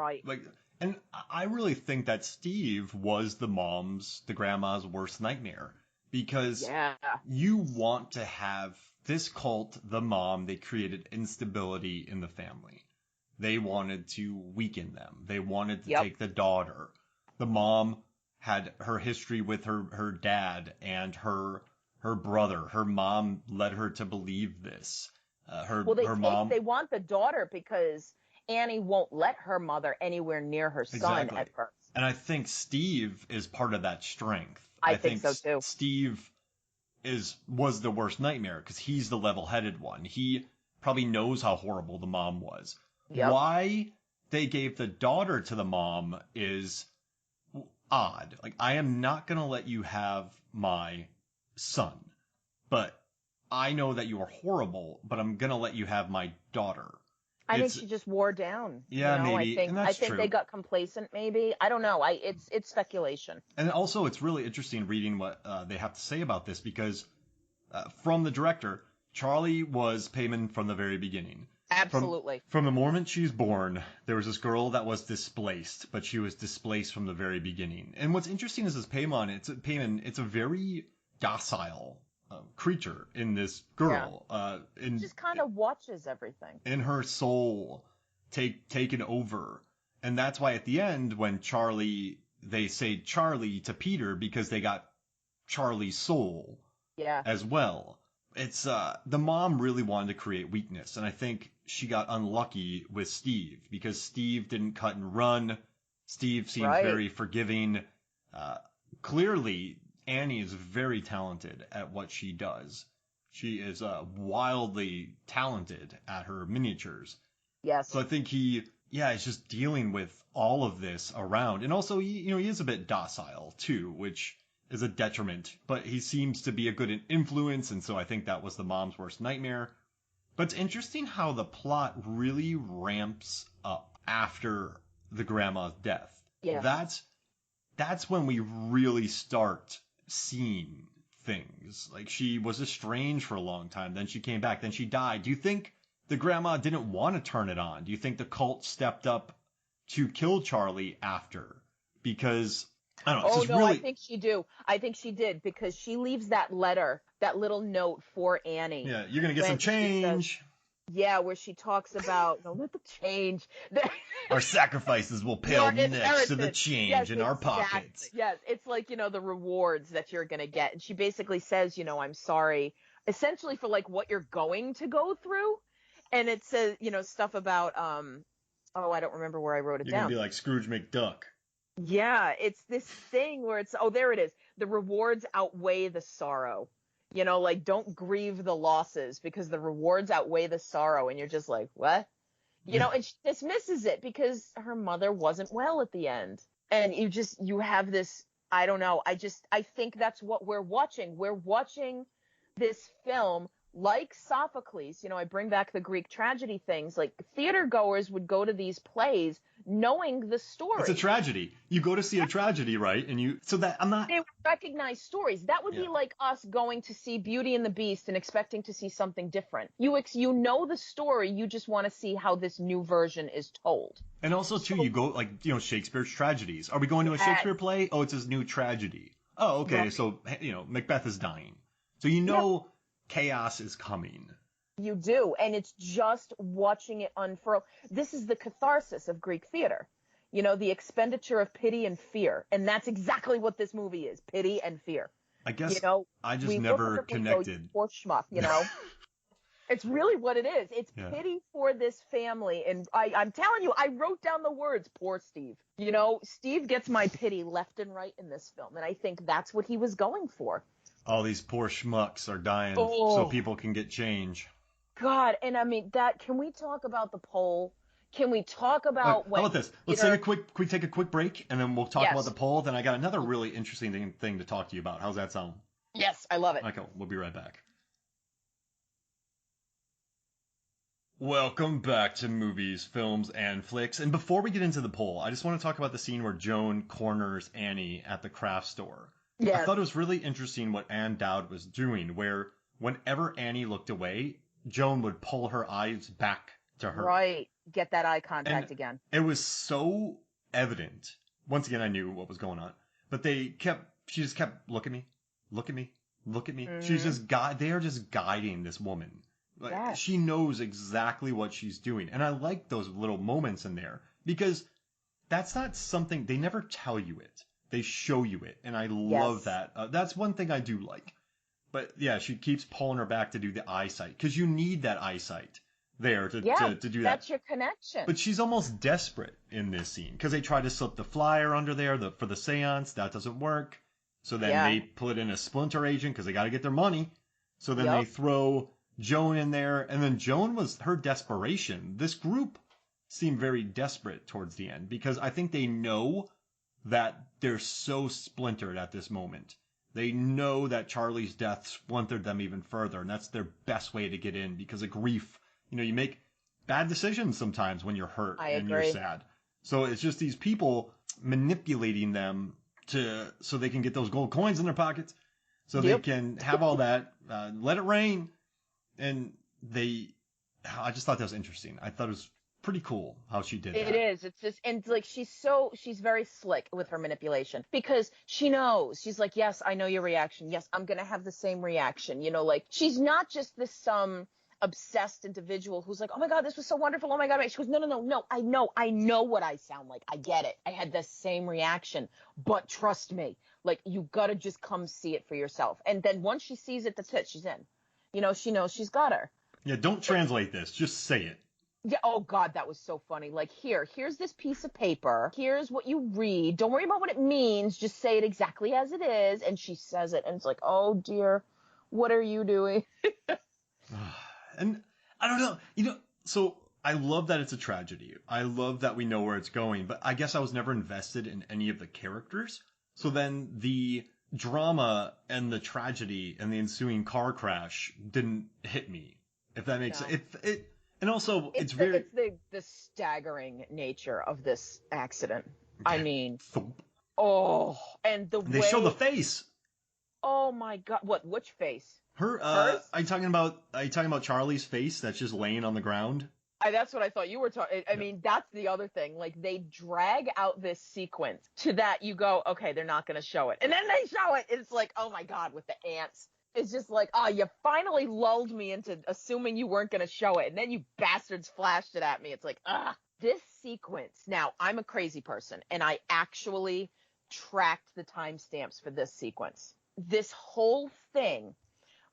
and I really think that Steve was the grandma's worst nightmare. Because you want to have this cult, the mom, they created instability in the family. They wanted to weaken them. They wanted to take the daughter. The mom had her history with her dad and her brother. Her mom led her to believe this. They want the daughter because Annie won't let her mother anywhere near her son at first. And I think Steve is part of that strength. I think so too. Steve was the worst nightmare because he's the level-headed one. He probably knows how horrible the mom was. Why they gave the daughter to the mom is odd. Like, I am not going to let you have my son, but I know that you are horrible, but I'm going to let you have my daughter. I think she just wore down. Yeah, maybe. And that's I think true. they got complacent. Maybe I don't know. It's speculation. And also, it's really interesting reading what they have to say about this because from the director, Charlie was Payman from the very beginning. Absolutely. From the moment she's born, there was this girl that was displaced, but she was displaced from the very beginning. And what's interesting is this Payman, it's a very docile creature in this girl. Yeah. Just kind of watches everything. In her soul taken over. And that's why at the end, when they say Charlie to Peter because they got Charlie's soul as well. It's the mom really wanted to create weakness, and I think she got unlucky with Steve because Steve didn't cut and run. Steve seems very forgiving. Clearly, Annie is very talented at what she does. She is wildly talented at her miniatures. Yes. So I think he's just dealing with all of this around, and also he is a bit docile too, which is a detriment, but he seems to be a good influence, and so I think that was the mom's worst nightmare. But it's interesting how the plot really ramps up after the grandma's death. Yeah. That's when we really start seeing things. Like, she was estranged for a long time, then she came back, then she died. Do you think the grandma didn't want to turn it on? Do you think the cult stepped up to kill Charlie after? Because I don't know. Oh, no, I think she did because she leaves that letter, that little note for Annie. Yeah, you're going to get some change. Where she talks about, no, not the change. Our sacrifices will pale next to the change in our pockets. Yes, it's like, the rewards that you're going to get. And she basically says, I'm sorry, essentially for like what you're going to go through. And it says, stuff about, I don't remember where I wrote it down. You're going to be like Scrooge McDuck. Yeah, it's this thing where there it is. The rewards outweigh the sorrow. Like, don't grieve the losses because the rewards outweigh the sorrow. And you're just like, what? And she dismisses it because her mother wasn't well at the end. And you have this, I don't know. I think that's what we're watching. We're watching this film like Sophocles. I bring back the Greek tragedy things. Like, theater goers would go to these plays knowing the story. It's a tragedy. You go to see a tragedy, right? And they would recognize stories. That would be like us going to see Beauty and the Beast and expecting to see something different. You know the story. You just want to see how this new version is told. And also, too, you go, like, Shakespeare's tragedies. Are we going to a Shakespeare play? Oh, it's his new tragedy. Oh, okay. Right. So, Macbeth is dying. So chaos is coming. You do, and it's just watching it unfurl. This is the catharsis of Greek theater. The expenditure of pity and fear, and that's exactly what this movie is: pity and fear. I guess I just never connected. Poor schmuck, It's really what it is. It's pity for this family, and I'm telling you, I wrote down the words, poor Steve. Steve gets my pity left and right in this film, and I think that's what he was going for. All these poor schmucks are dying so people can get change. God, and I mean can we talk about the poll? Can we talk about how about this? Let's take a quick break, and then we'll talk about the poll. Then I got another really interesting thing to talk to you about. How's that sound? Yes, I love it. Okay, we'll be right back. Welcome back to Movies, Films, and Flicks. And before we get into the poll, I just want to talk about the scene where Joan corners Annie at the craft store. Yes. I thought it was really interesting what Ann Dowd was doing, where whenever Annie looked away, Joan would pull her eyes back to her. Right. Get that eye contact again. It was so evident. Once again, I knew what was going on. But she just kept, look at me. Mm. They are just guiding this woman. Like, she knows exactly what she's doing. And I like those little moments in there because that's not something, they never tell you it. They show you it, and I love that. That's one thing I do like. But yeah, she keeps pulling her back to do the eyesight because you need that eyesight there to do that. That's your connection. But she's almost desperate in this scene because they try to slip the flyer under there for the seance. That doesn't work. So then they put in a splinter agent because they got to get their money. So then they throw Joan in there, and then Joan was her desperation. This group seemed very desperate towards the end because I think they know that they're so splintered at this moment. They know that Charlie's death splintered them even further, and that's their best way to get in because of grief. You make bad decisions sometimes when you're hurt I and agree. you're sad. So it's just these people manipulating them so they can get those gold coins in their pockets, so they can have all that, let it rain, and I just thought that was interesting. I thought it was pretty cool how she did that. It is. It's just, and like she's very slick with her manipulation because she knows. She's like, yes, I know your reaction. Yes, I'm gonna have the same reaction. You know, like she's not just this obsessed individual who's like, oh my God, this was so wonderful. Oh my God. She goes, no. I know what I sound like. I get it. I had the same reaction, but trust me, like you gotta just come see it for yourself. And then once she sees it, that's it. She's in. You know, she knows she's got her. Yeah, don't translate this. Just say it. Yeah. Oh God, that was so funny. Like here's this piece of paper. Here's what you read. Don't worry about what it means. Just say it exactly as it is. And she says it, and it's like, oh dear, what are you doing? And I don't know, so I love that it's a tragedy. I love that we know where it's going, but I guess I was never invested in any of the characters. So then the drama and the tragedy and the ensuing car crash didn't hit me, if that makes sense. And also it's very... It's the staggering nature of this accident. I mean, Thump. oh, and They show the face. Oh my God. Which face? Hers? Are you talking about Charlie's face that's just laying on the ground? That's what I thought you were talking. I mean, that's the other thing. Like they drag out this sequence to that you go, okay, they're not going to show it. And then they show it. It's like, oh my God, with the ants. It's just like, you finally lulled me into assuming you weren't going to show it. And then you bastards flashed it at me. It's like, this sequence. Now, I'm a crazy person, and I actually tracked the timestamps for this sequence. This whole thing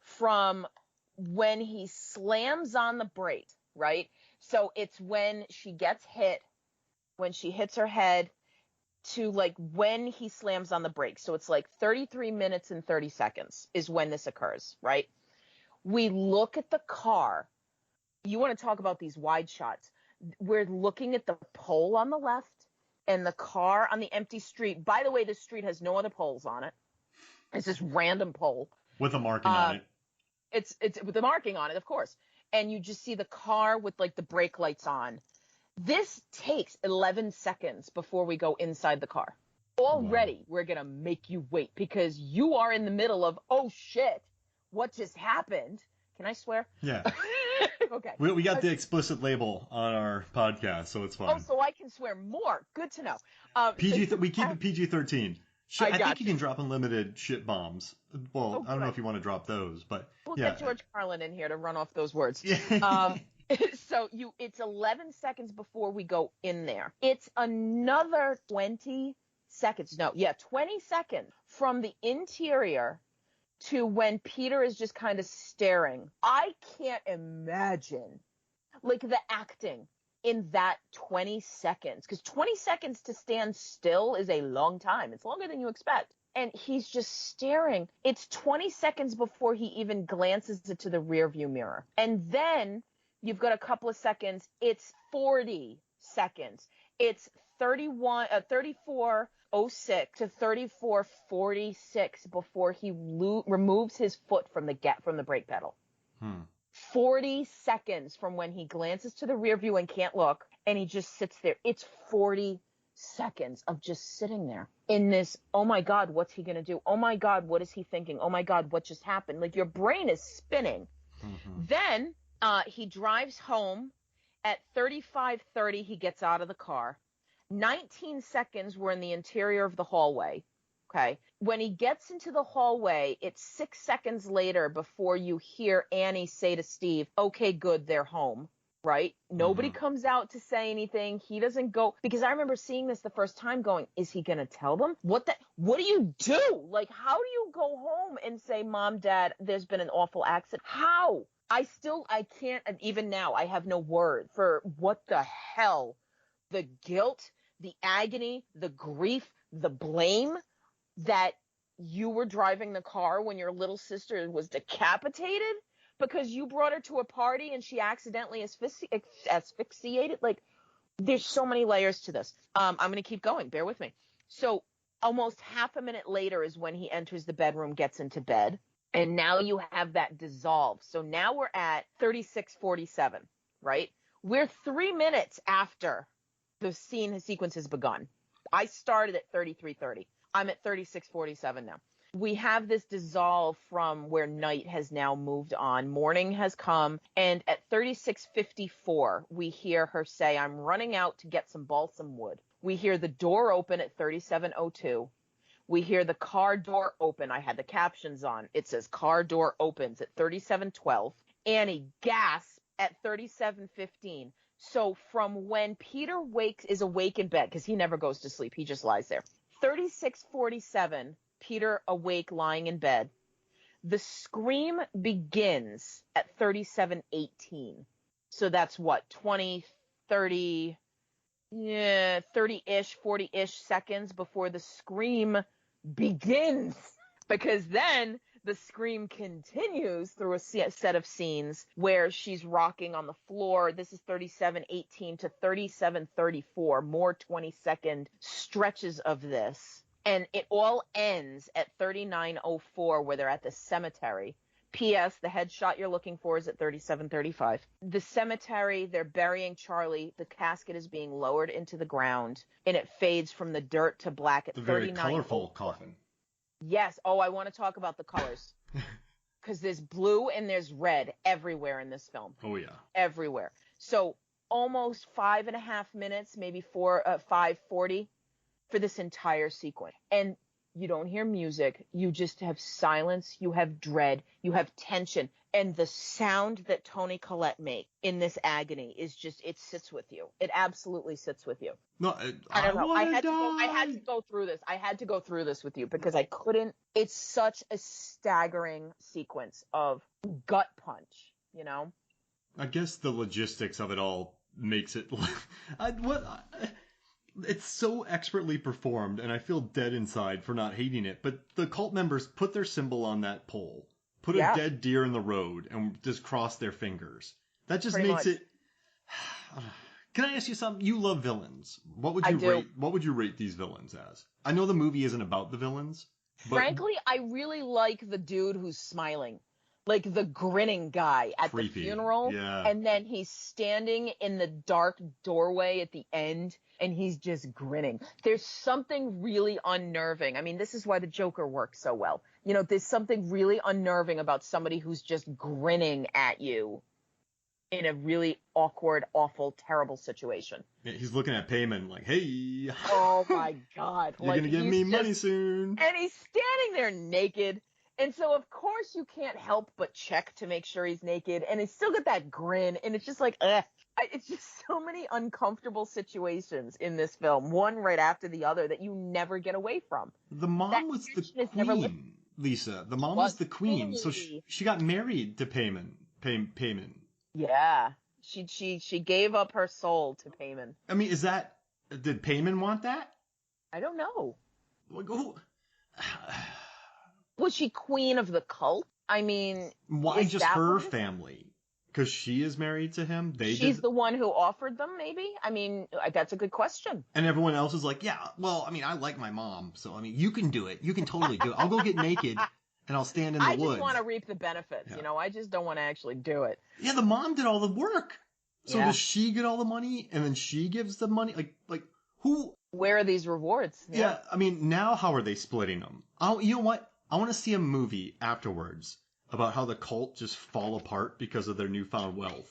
from when he slams on the brake, right? So it's when she gets hit, when she hits her head, to like when he slams on the brakes. So it's like 33 minutes and 30 seconds is when this occurs, right? We look at the car. You want to talk about these wide shots. We're looking at the pole on the left and the car on the empty street. By the way, this street has no other poles on it. It's this random pole. With a marking on it. It's with the marking on it, of course. And you just see the car with like the brake lights on. This takes 11 seconds before we go inside the car. Already, We're going to make you wait because you are in the middle of, oh shit, what just happened? Can I swear? Yeah. Okay. We got the explicit label on our podcast, so it's fine. Oh, so I can swear more. Good to know. We keep it PG-13. I think you can drop unlimited shit bombs. Well, I don't know if you want to drop those, but we'll get George Carlin in here to run off those words. Yeah. So it's 11 seconds before we go in there. It's another 20 seconds. No, 20 seconds from the interior to when Peter is just kind of staring. I can't imagine like the acting in that 20 seconds, because 20 seconds to stand still is a long time. It's longer than you expect. And he's just staring. It's 20 seconds before he even glances into the rearview mirror. And then you've got a couple of seconds. It's 40 seconds. It's 34:06 to 34:46 before he removes his foot from the brake pedal. 40 seconds from when he glances to the rear view and can't look, and he just sits there. It's 40 seconds of just sitting there in this, oh my God, what's he going to do? Oh my God, what is he thinking? Oh my God, what just happened? Like your brain is spinning. Then he drives home. At 35:30, he gets out of the car. 19 seconds we're in the interior of the hallway. Okay. When he gets into the hallway, it's 6 seconds later before you hear Annie say to Steve, okay, good, they're home. Right? Nobody comes out to say anything. He doesn't go, because I remember seeing this the first time going, is he going to tell them? What do you do? Like, how do you go home and say, Mom, Dad, there's been an awful accident? How? I can't, and even now, I have no word for what the hell, the guilt, the agony, the grief, the blame that you were driving the car when your little sister was decapitated because you brought her to a party and she accidentally asphyxiated. Like, there's so many layers to this. I'm going to keep going. Bear with me. So almost half a minute later is when he enters the bedroom, gets into bed. And now you have that dissolve. So now we're at 36:47, right? We're 3 minutes after the sequence has begun. I started at 33:30. I'm at 36:47 now. We have this dissolve from where night has now moved on. Morning has come. And at 36:54, we hear her say, I'm running out to get some balsam wood. We hear the door open at 37:02. We hear the car door open. I had the captions on. It says car door opens at 37:12. Annie gasps at 37:15. So from when Peter is awake in bed, because he never goes to sleep, he just lies there. 36:47, Peter awake lying in bed. The scream begins at 37:18. So that's what, 20, 30, 30-ish, 40-ish seconds before the scream begins. Because then the scream continues through a set of scenes where she's rocking on the floor. This is 37:18 to 37:34, more 20-second stretches of this. And it all ends at 39:04 where they're at the cemetery. P.S. The headshot you're looking for is at 37:35. The cemetery, they're burying Charlie. The casket is being lowered into the ground, and it fades from the dirt to black at 39:04. The very colorful coffin. Yes. Oh, I want to talk about the colors. Because there's blue and there's red everywhere in this film. Oh, yeah. Everywhere. So almost 5.5 minutes, maybe 5:40 for this entire sequence. And you don't hear music. You just have silence. You have dread. You have tension. And the sound that Toni Collette makes in this agony is just, it sits with you. It absolutely sits with you. No, I don't know. I had to go through this. I had to go through this with you because I couldn't. It's such a staggering sequence of gut punch, you know? I guess the logistics of it all makes it... It's so expertly performed, and I feel dead inside for not hating it, but the cult members put their symbol on that pole, put a dead deer in the road, and just cross their fingers. That just makes it... Can I ask you something? You love villains. What would you rate these villains as? I know the movie isn't about the villains, but... Frankly, I really like the dude who's smiling. Like the grinning guy at the funeral. Yeah. And then he's standing in the dark doorway at the end and he's just grinning. There's something really unnerving. I mean, this is why the Joker works so well. You know, there's something really unnerving about somebody who's just grinning at you in a really awkward, awful, terrible situation. Yeah, he's looking at Payman like, hey. Oh my God. You're going to give me money soon. And he's standing there naked. And so, of course, you can't help but check to make sure he's naked. And he's still got that grin. And it's just like, it's just so many uncomfortable situations in this film, one right after the other, that you never get away from. The mom was the queen, Lisa. The mom was the queen. So she got married to Payman. Yeah. She gave up her soul to Payman. I mean, did Payman want that? I don't know. Like, who... Was she queen of the cult? I mean, why just her family? Because she is married to him? She's the one who offered them, maybe? I mean, that's a good question. And everyone else is like, yeah, well, I mean, I like my mom, so, I mean, you can do it. You can totally do it. I'll go get naked, and I'll stand in the woods. I just want to reap the benefits, you know? I just don't want to actually do it. Yeah, the mom did all the work. So does she get all the money, and then she gives the money? Like who? Where are these rewards? Yeah, I mean, now how are they splitting them? You know what? I want to see a movie afterwards about how the cult just fall apart because of their newfound wealth.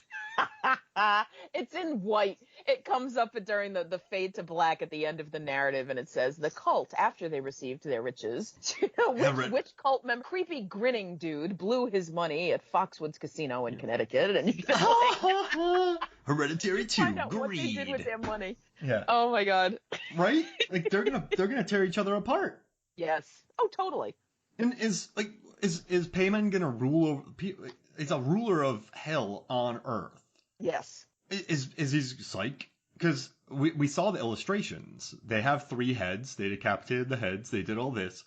It's in white. It comes up during the fade to black at the end of the narrative, and it says, the cult, after they received their riches, you know, which cult member, creepy grinning dude, blew his money at Foxwoods Casino in Connecticut, and you know, Hereditary 2, find out greed. what they did with their money. Yeah. Oh my God. Right? Like they're gonna tear each other apart. Yes. Oh, totally. And is Payman gonna rule over people? It's a ruler of hell on Earth. Yes. Is he psych? Because we saw the illustrations. They have 3 heads. They decapitated the heads. They did all this.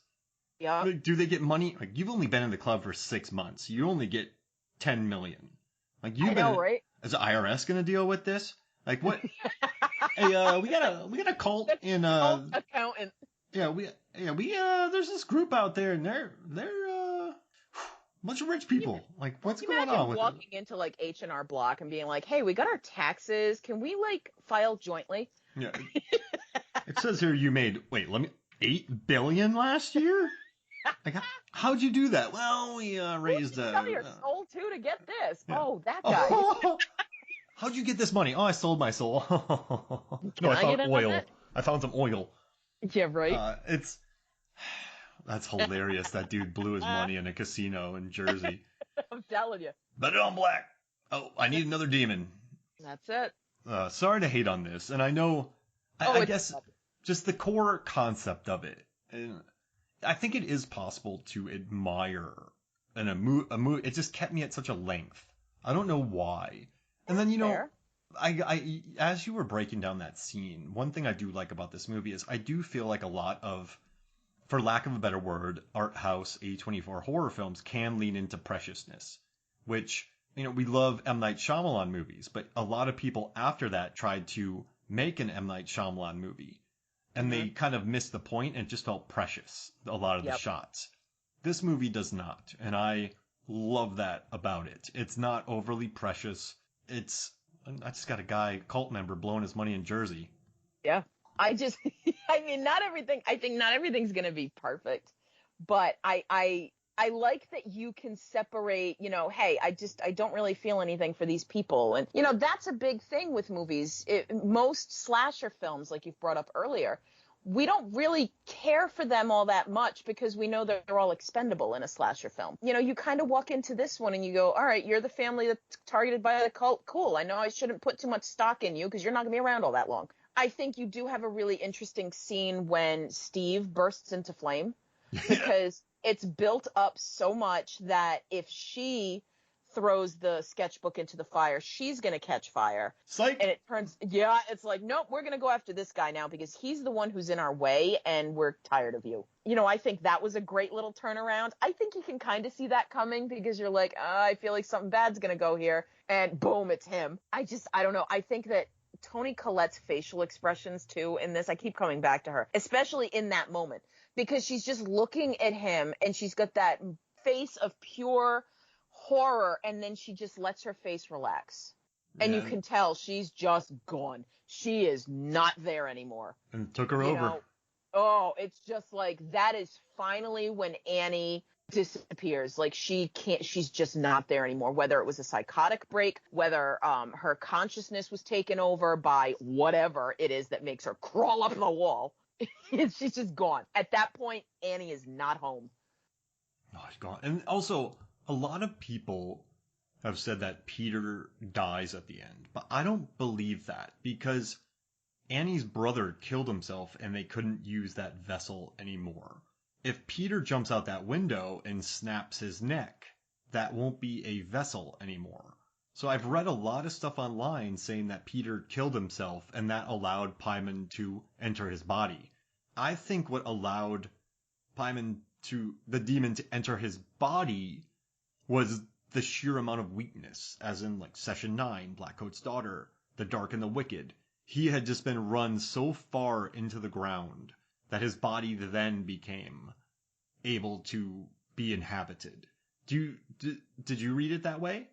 Yeah. Like, do they get money? Like, you've only been in the club for 6 months. You only get 10 million. Like, I know, right? Is the IRS gonna deal with this? Like, what? Hey, we got a cult in cult accountant. Yeah, we there's this group out there, and they're bunch of rich people. Like, what's going on with walking into like H&R Block and being like, hey, we got our taxes. Can we like file jointly? Yeah. It says here you made, $8 billion last year? Like, how'd you do that? Well, we raised sell your soul to get this. Yeah. Oh, that guy. How'd you get this money? Oh, I sold my soul. No, I found oil. I found some oil. Yeah, right. That's hilarious. That dude blew his money in a casino in Jersey. I'm telling you. Bet it on black. Oh, I need another demon. That's it. Sorry to hate on this, and I know. I guess just the core concept of it. And I think it is possible to admire a movie. It just kept me at such a length. I don't know why. And then, I as you were breaking down that scene, one thing I do like about this movie is I do feel like a lot of, for lack of a better word, art house A24 horror films can lean into preciousness, which, we love M. Night Shyamalan movies, but a lot of people after that tried to make an M. Night Shyamalan movie, and they kind of missed the point and it just felt precious, a lot of the shots. This movie does not, and I love that about it. It's not overly precious. I just got a guy, cult member, blowing his money in Jersey. Yeah. I think not everything's going to be perfect, but I like that you can separate, hey, I don't really feel anything for these people. And, that's a big thing with movies. Most slasher films, like you've brought up earlier, we don't really care for them all that much because we know that they're all expendable in a slasher film. You kind of walk into this one and you go, all right, you're the family that's targeted by the cult. Cool. I know I shouldn't put too much stock in you because you're not going to be around all that long. I think you do have a really interesting scene when Steve bursts into flame because it's built up so much that if she throws the sketchbook into the fire, she's going to catch fire. Psych. And it turns, it's like, nope, we're going to go after this guy now because he's the one who's in our way and we're tired of you. I think that was a great little turnaround. I think you can kind of see that coming because you're like, I feel like something bad's going to go here. And boom, it's him. I don't know. I think that Toni Collette's facial expressions too in this, I keep coming back to her, especially in that moment, because she's just looking at him and she's got that face of pure horror, and then she just lets her face relax. And you can tell she's just gone. She is not there anymore. And took her over. It's just like, that is finally when Annie disappears. Like, she's just not there anymore, whether it was a psychotic break, whether her consciousness was taken over by whatever it is that makes her crawl up the wall. She's just gone. At that point, Annie is not home. Oh, she's gone. And also, a lot of people have said that Peter dies at the end, but I don't believe that because Annie's brother killed himself and they couldn't use that vessel anymore. If Peter jumps out that window and snaps his neck, that won't be a vessel anymore. So I've read a lot of stuff online saying that Peter killed himself and that allowed Paimon to enter his body. I think what allowed the demon to enter his body was the sheer amount of weakness, as in like Session 9, Blackcoat's Daughter, The Dark and the Wicked. He had just been run so far into the ground that his body then became able to be inhabited. Did you read it that way?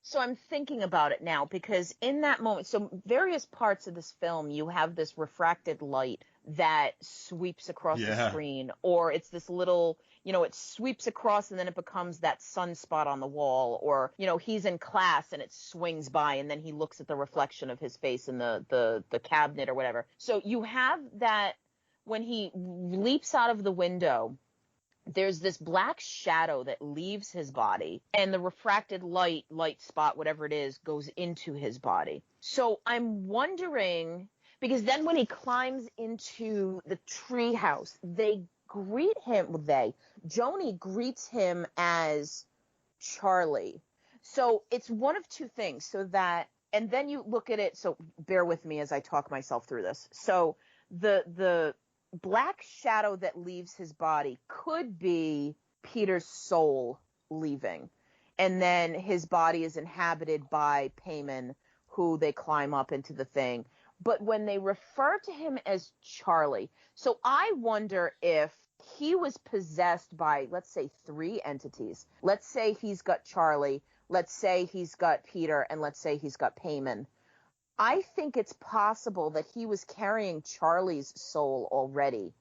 So I'm thinking about it now because in that moment, so various parts of this film, you have this refracted light that sweeps across the screen, or it's this little, it sweeps across and then it becomes that sunspot on the wall, or, he's in class and it swings by and then he looks at the reflection of his face in the cabinet or whatever. So you have that when he leaps out of the window, there's this black shadow that leaves his body and the refracted light spot, whatever it is, goes into his body. So I'm wondering, because then when he climbs into the treehouse, Joni greets him as Charlie. So it's one of two things. So that, and then you look at it, so bear with me as I talk myself through this. So the black shadow that leaves his body could be Peter's soul leaving. And then his body is inhabited by Paimon, who they climb up into the thing. But when they refer to him as Charlie, so I wonder if he was possessed by, let's say, 3 entities. Let's say he's got Charlie, let's say he's got Peter, and let's say he's got Payman. I think it's possible that he was carrying Charlie's soul already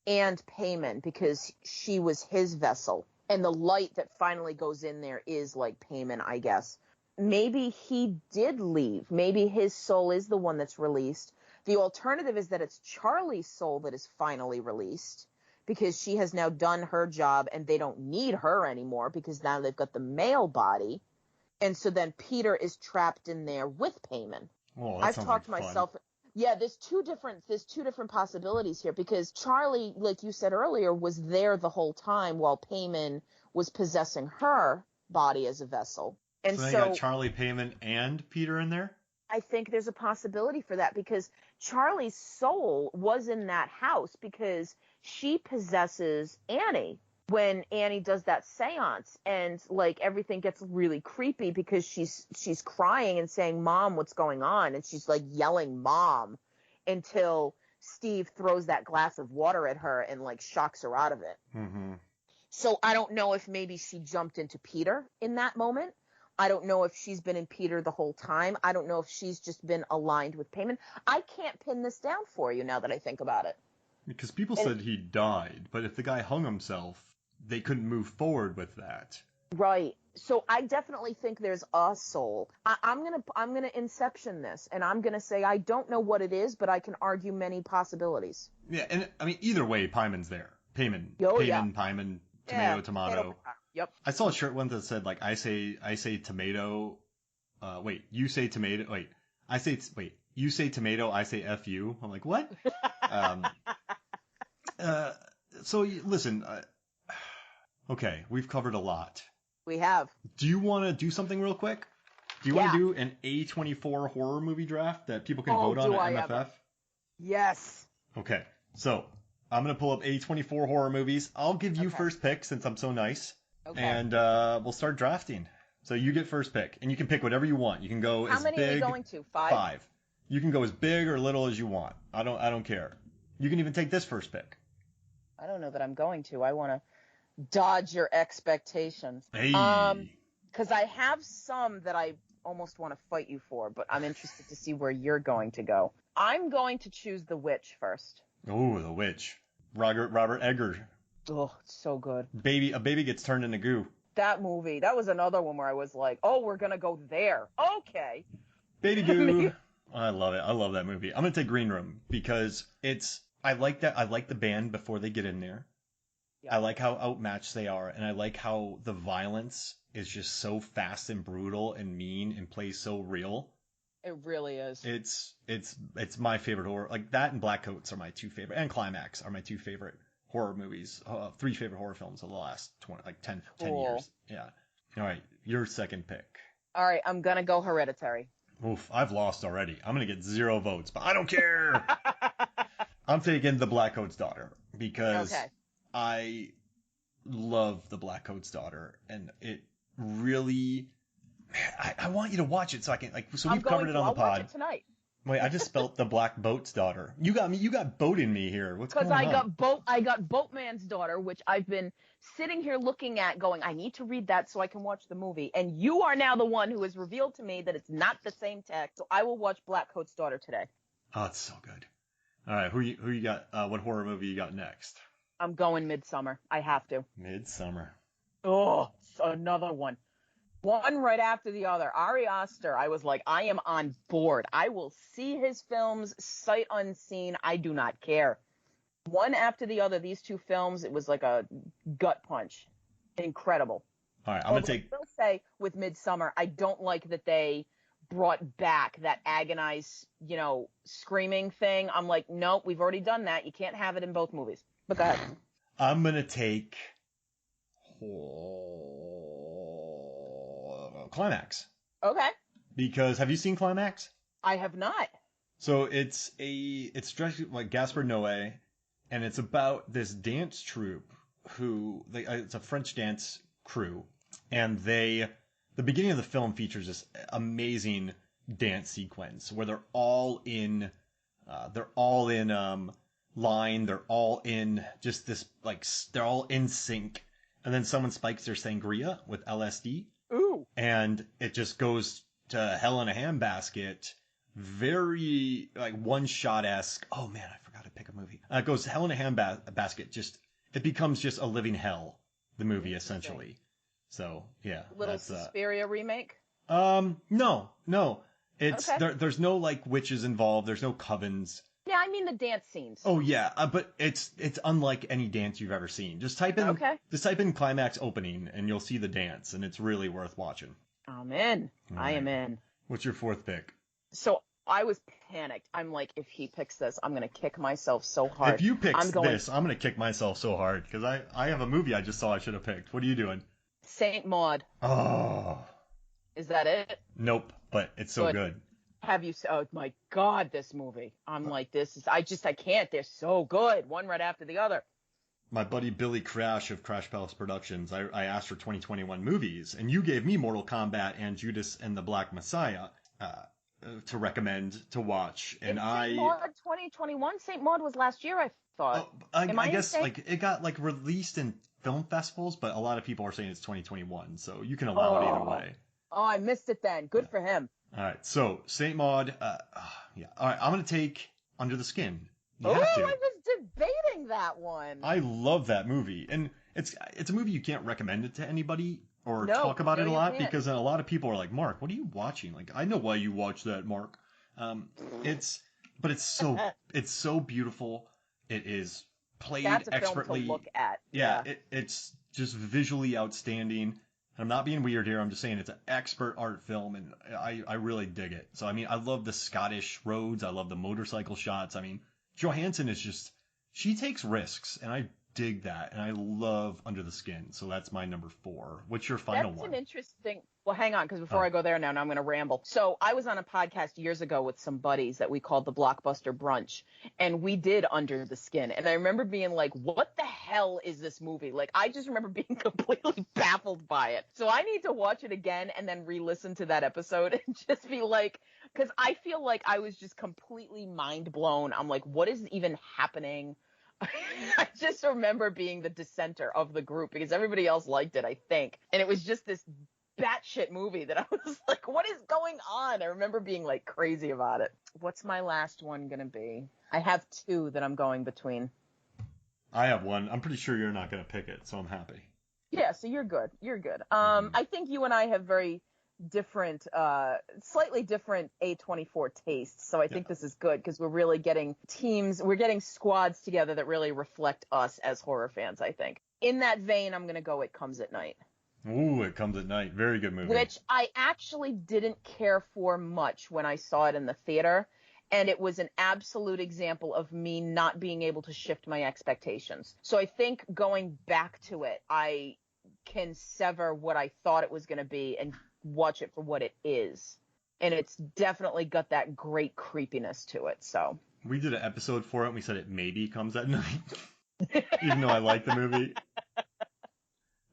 and Payman because she was his vessel. And the light that finally goes in there is like Payman, I guess. Maybe he did leave. Maybe his soul is the one that's released. The alternative is that it's Charlie's soul that is finally released because she has now done her job and they don't need her anymore because now they've got the male body. And so then Peter is trapped in there with Payman. Oh, I've talked myself. Yeah, there's two different possibilities here because Charlie, like you said earlier, was there the whole time while Payman was possessing her body as a vessel. And so you got Charlie, Payman, and Peter in there? I think there's a possibility for that because Charlie's soul was in that house because she possesses Annie when Annie does that seance, and like everything gets really creepy because she's crying and saying, "Mom, what's going on?" And she's like yelling "Mom" until Steve throws that glass of water at her and like shocks her out of it. Mm-hmm. So I don't know if maybe she jumped into Peter in that moment. I don't know if she's been in Peter the whole time. I don't know if she's just been aligned with Payman. I can't pin this down for you now that I think about it. Because people said he died, but if the guy hung himself, they couldn't move forward with that. Right. So I definitely think there's a soul. I'm gonna inception this, and I'm gonna say I don't know what it is, but I can argue many possibilities. Yeah, and I mean either way, Payman's there. Payman, Payman, tomato. Yep. I saw a shirt once that said like I say tomato. You say tomato. You say tomato. I say F you. I'm like what? So listen. Okay, we've covered a lot. We have. Do you want to do something real quick? Do you want to do an A24 horror movie draft that people can vote on at MFF? Ever. Yes. Okay, so I'm going to pull up A24 horror movies. I'll give you first pick since I'm so nice. Okay. And we'll start drafting. So you get first pick, and you can pick whatever you want. You can go as big. How many are we going to? 5? 5. You can go as big or little as you want. I don't care. You can even take this first pick. I don't know that I'm going to. I want to dodge your expectations. Hey. Because I have some that I almost want to fight you for, but I'm interested to see where you're going to go. I'm going to choose The Witch first. Oh, The Witch. Robert Eggers. Oh, it's so good. A baby gets turned into goo. That movie, that was another one where I was like, oh, we're going to go there. Okay. Baby goo. I love it. I love that movie. I'm going to take Green Room because I like that. I like the band before they get in there. Yeah. I like how outmatched they are, and I like how the violence is just so fast and brutal and mean and plays so real. It really is. It's my favorite horror. Like that and Black Coats are my 2 favorite, and Climax are my 2 favorite horror movies. 3 favorite horror films of the last 10 years. Yeah. All right, your second pick. All right, I'm gonna go Hereditary. Oof, I've lost already. I'm gonna get 0 votes, but I don't care. I'm taking The Black Coat's Daughter because I love The Black Coat's Daughter, and it really. I want you to watch it so I can we've covered it on the pod. I'll watch it tonight. Wait, I just spelled The Black Boat's Daughter. You got boat in me here. What's going on? Because I got Boatman's Daughter, which I've been sitting here looking at going, I need to read that so I can watch the movie. And you are now the one who has revealed to me that it's not the same text. So I will watch Black Coat's Daughter today. Oh, it's so good. All right, who you got? What horror movie you got next? I'm going Midsommar. I have to. Midsommar. Oh, another one. One right after the other. Ari Aster, I was like, I am on board. I will see his films sight unseen. I do not care. One after the other, these 2 films, it was like a gut punch. Incredible. All right, I'm going to take... I will say with Midsommar, I don't like that they brought back that agonized, screaming thing. I'm like, nope, we've already done that. You can't have it in both movies. But go ahead. I'm going to take... Climax. Okay. Because have you seen Climax? I have not. So it's directed like Gaspar Noé, and it's about this dance troupe it's a French dance crew, and the beginning of the film features this amazing dance sequence where they're all in line. They're all in just this, like, they're all in sync. And then someone spikes their sangria with LSD. Ooh. And it just goes to hell in a handbasket. Very, like, one-shot-esque. Oh, man, I forgot to pick a movie. It goes to hell in a handbasket. It becomes just a living hell, the movie, essentially. So, yeah. Little Suspiria remake? No. It's, okay. There's no, like, witches involved. There's no covens. Yeah, I mean the dance scenes. Oh yeah, but it's unlike any dance you've ever seen. Just type in climax opening and you'll see the dance, and it's really worth watching. I'm in. I am in. What's your fourth pick? So I was panicked. I'm like, if he picks this, I'm gonna kick myself so hard. If you pick this, I'm gonna kick myself so hard because I have a movie I just saw I should have picked. What are you doing? Saint Maud. Oh. Is that it? Nope, but it's so good. Have you? Oh my God, this movie! I'm like, I can't. They're so good, one right after the other. My buddy Billy Crash of Crash Palace Productions, I asked for 2021 movies, and you gave me Mortal Kombat and Judas and the Black Messiah to recommend to watch. And Saint Maud 2021. Saint Maud was last year, I thought. I guess like it got like released in film festivals, but a lot of people are saying it's 2021, so you can allow it either way. Oh, I missed it then. Good for him. All right, so Saint Maud, yeah. All right, I'm gonna take Under the Skin. I was debating that one. I love that movie, and it's a movie you can't recommend it to anybody or talk about it a lot because a lot of people are like, Mark, what are you watching? Like, I know why you watch that, Mark. It's so beautiful. It is played expertly. Film to look at. Yeah. It's just visually outstanding. I'm not being weird here. I'm just saying it's an expert art film, and I really dig it. So, I mean, I love the Scottish roads. I love the motorcycle shots. I mean, Johansson is just, she takes risks, and I dig that. And I love Under the Skin. So that's my number 4. What's your final one? That's an interesting, well, hang on, because before I go there now I'm going to ramble. So I was on a podcast years ago with some buddies that we called the Blockbuster Brunch, and we did Under the Skin. And I remember being like, what the hell is this movie? Like, I just remember being completely baffled by it. So I need to watch it again and then re-listen to that episode and just be like, because I feel like I was just completely mind blown. I'm like, what is even happening? I just remember being the dissenter of the group because everybody else liked it, I think. And it was just this batshit movie that I was like, what is going on? I remember being like crazy about it. What's my last one going to be? I have 2 that I'm going between. I have one. I'm pretty sure you're not going to pick it, so I'm happy. Yeah, so you're good. You're good. I think you and I have very different, slightly different A24 tastes. So I think this is good because we're really getting we're getting squads together that really reflect us as horror fans, I think. In that vein, I'm going to go It Comes at Night. Ooh, It Comes at Night. Very good movie. Which I actually didn't care for much when I saw it in the theater. And it was an absolute example of me not being able to shift my expectations. So I think going back to it, I can sever what I thought it was going to be and watch it for what it is. And it's definitely got that great creepiness to it. So we did an episode for it and we said it maybe comes at night. Even though I like the movie.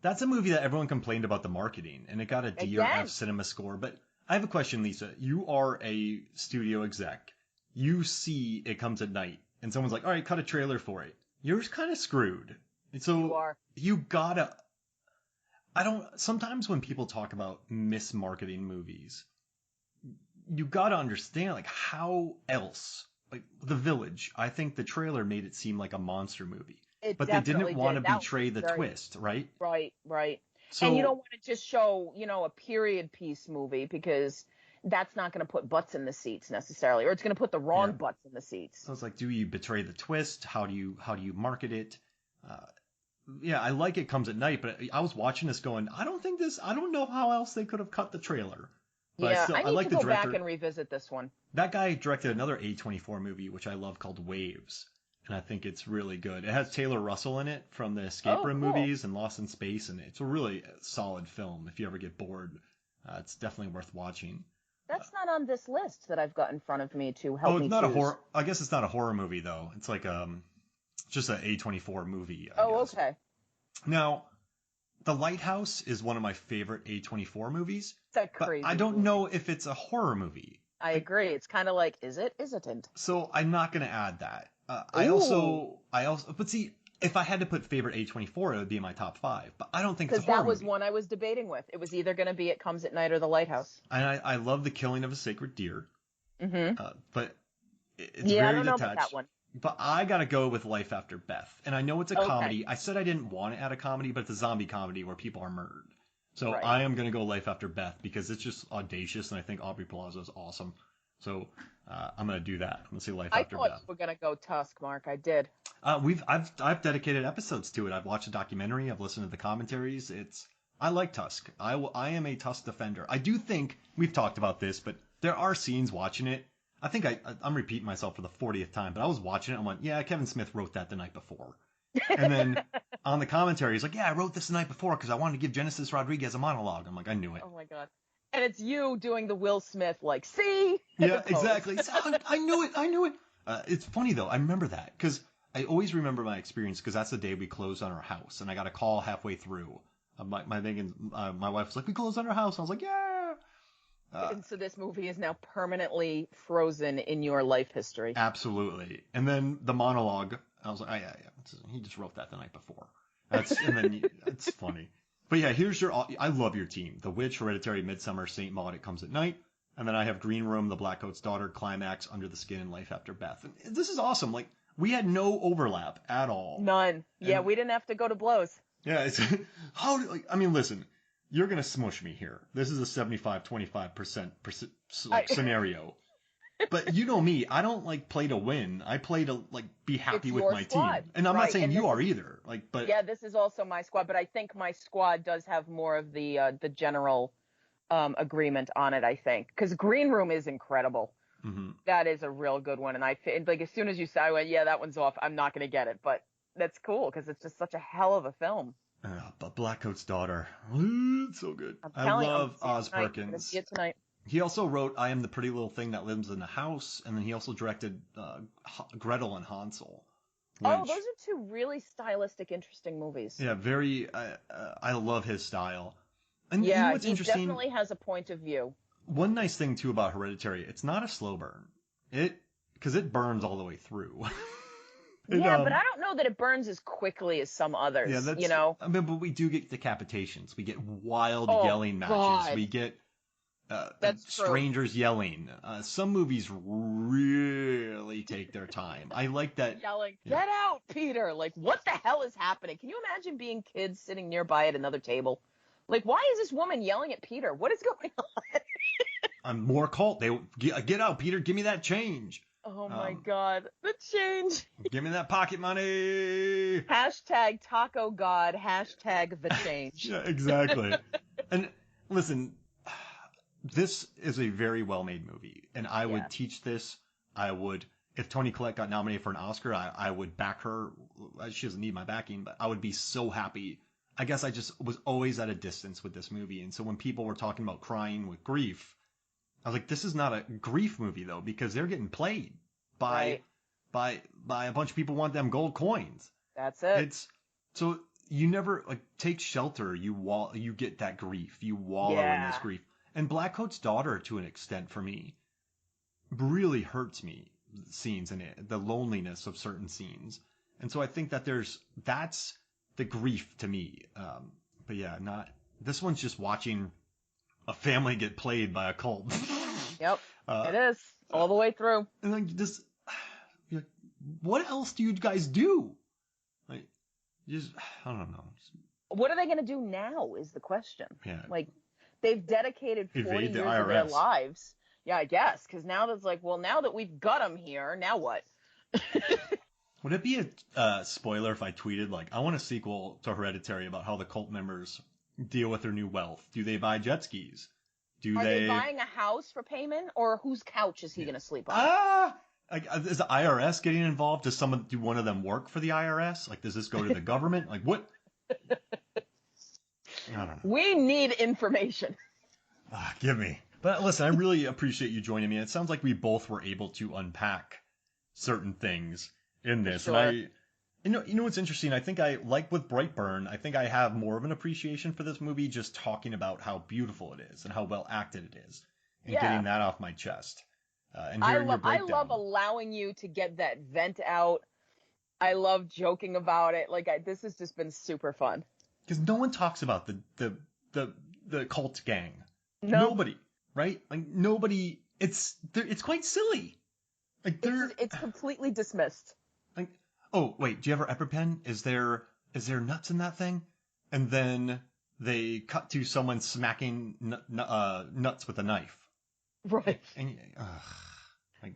That's a movie that everyone complained about the marketing, and it got a D or F cinema score. But I have a question, Lisa. You are a studio exec. You see It Comes at Night, and someone's like, all right, cut a trailer for it. You're kind of screwed. And so you gotta... Sometimes when people talk about mismarketing movies, you gotta understand, like, how else... Like, The Village, I think the trailer made it seem like a monster movie. But they didn't want to betray the twist, right? Right. So, and you don't want to just show, a period piece movie because that's not going to put butts in the seats necessarily, or it's going to put the wrong butts in the seats. So it's like, do you betray the twist? How do you market it? I like It Comes at Night, but I was watching this going, I don't know how else they could have cut the trailer. But I need to go back and revisit this one. That guy directed another A24 movie, which I love, called Waves. And I think it's really good. It has Taylor Russell in it from the Escape Room movies and Lost in Space, and it's a really solid film. If you ever get bored, it's definitely worth watching. That's not on this list that I've got in front of me to help me it's not choose. a horror. I guess it's not a horror movie, though. It's like just an A24 movie, I guess. Okay. Now, The Lighthouse is one of my favorite A24 movies. It's a crazy but I don't know if it's a horror movie. I agree. It's kind of like, is it? Is it? So I'm not going to add that. but see, if I had to put favorite A24, it would be in my top 5. But I don't think it's a Because horror that was movie. one I was debating with. It was either going to be It Comes at Night or The Lighthouse. And I love the killing of a sacred deer. Mm-hmm. But it's Yeah, very I don't know detached. about that one. But I gotta go with Life After Beth. And I know it's a Okay. comedy. I said I didn't want to add a comedy, but it's a zombie comedy where people are murdered. So Right. I am gonna go Life After Beth because it's just audacious, and I think Aubrey Plaza is awesome. So I'm gonna do that. I'm gonna say Life After I thought Beth. you were going to go Tusk, Mark. I did. I've dedicated episodes to it. I've watched a documentary. I've listened to the commentaries. I like Tusk. I am a Tusk defender. I do think we've talked about this, but there are scenes watching it. I think I'm repeating myself for the 40th time, but I was watching it. I'm like, yeah, Kevin Smith wrote that the night before. And then on the commentary, he's like, yeah, I wrote this the night before because I wanted to give Genesis Rodriguez a monologue. I'm like, I knew it. Oh my God. And it's you doing the Will Smith, like, see? Yeah, exactly. I knew it. It's funny though. I remember that because I always remember my experience because that's the day we closed on our house, and I got a call halfway through. My wife was like, we closed on our house. And I was like, yeah. And so this movie is now permanently frozen in your life history. Absolutely. And then the monologue, I was like, oh, yeah. He just wrote that the night before. It's funny. But yeah, I love your team. The Witch, Hereditary, Midsummer, Saint Maud, It Comes at Night. And then I have Green Room, The Blackcoat's Daughter, Climax, Under the Skin, and Life After Beth. And this is awesome. Like, we had no overlap at all. None. Yeah, we didn't have to go to blows. Yeah, listen, you're going to smush me here. This is a 75-25% scenario. But you know me, I don't play to win. I play to be happy with my squad. team. And I'm not saying you are either. Yeah, this is also my squad, but I think my squad does have more of the general agreement on it, I think. Because Green Room is incredible. Mm-hmm. That is a real good one. And as soon as you said, I went, yeah, that one's off. I'm not going to get it. But that's cool because it's just such a hell of a film. But Blackcoat's Daughter, it's so good. I love Oz Perkins. I'm gonna see it tonight. He also wrote I Am the Pretty Little Thing That Lives in the House, and then he also directed Gretel and Hansel. Those are two really stylistic, interesting movies. Yeah, very. I love his style. And yeah, you know what's he interesting? Definitely has a point of view. One nice thing too about Hereditary, it's not a slow burn. Because it burns all the way through. But I don't know that it burns as quickly as some others. Yeah, but we do get decapitations. We get wild yelling matches. God. We get That's strangers yelling. Some movies really take their time. I like that. Yelling, get out, Peter! Like, what the hell is happening? Can you imagine being kids sitting nearby at another table? Like, why is this woman yelling at Peter? What is going on? I'm more cult. They get out, Peter. Give me that change. Oh my God, the change. Give me that pocket money. Hashtag Taco God. Hashtag the change. Yeah, exactly. And listen, this is a very well-made movie, and I would teach this. I would, if Toni Collette got nominated for an Oscar, I would back her. She doesn't need my backing, but I would be so happy. I guess I just was always at a distance with this movie, and so when people were talking about crying with grief, I was like, this is not a grief movie though, because they're getting played by a bunch of people who want them gold coins. That's it. It's so you never take shelter. You get that grief. You wallow in this grief. And Blackcoat's Daughter, to an extent, for me, really hurts me. Scenes in it, the loneliness of certain scenes, and so I think that that's the grief to me. But yeah, not this one's just watching a family get played by a cult. Yep, it is all the way through. And what else do you guys do? I don't know. What are they going to do now is the question. Yeah. They've dedicated 40 years of their lives. Yeah, I guess, because now that's now that we've got them here, now what? Would it be a spoiler if I tweeted, I want a sequel to Hereditary about how the cult members deal with their new wealth? Do they buy jet skis? Are they buying a house for payment, or whose couch is he going to sleep on? Is the IRS getting involved? Do one of them work for the IRS? Does this go to the government? What? I don't know. We need information. Give me. But listen, I really appreciate you joining me. It sounds like we both were able to unpack certain things in this. Sure. And you know what's interesting? I think with Brightburn, I think I have more of an appreciation for this movie just talking about how beautiful it is and how well acted it is and getting that off my chest. and hearing your I breakdown. love allowing you to get that vent out. I love joking about it. This has just been super fun. Because no one talks about the cult gang. No. Nobody, right? Like nobody. It's quite silly. Like it's completely dismissed. Like, oh wait, do you have our EpiPen? Is there nuts in that thing? And then they cut to someone smacking nuts with a knife. Right. And,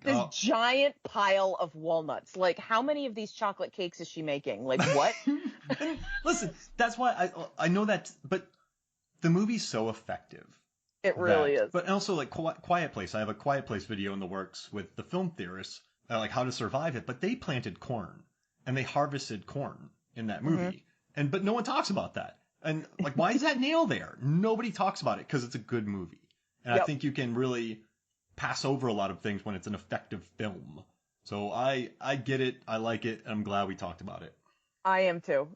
this giant pile of walnuts. Like, how many of these chocolate cakes is she making? Like, what? Listen, that's why I know that, but the movie's so effective. It really is. But also, like, Quiet Place. I have a Quiet Place video in the works with the film theorists, like how to survive it. But they planted corn, and they harvested corn in that movie. Mm-hmm. But no one talks about that. And, like, why is that nail there? Nobody talks about it because it's a good movie. And I think you can really pass over a lot of things when it's an effective film. So I get it. I like it. And I'm glad we talked about it. I am too.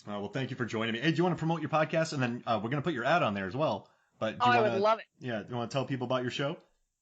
Well, thank you for joining me. Hey, do you want to promote your podcast? And then we're going to put your ad on there as well. But I would love it. Yeah. Do you want to tell people about your show?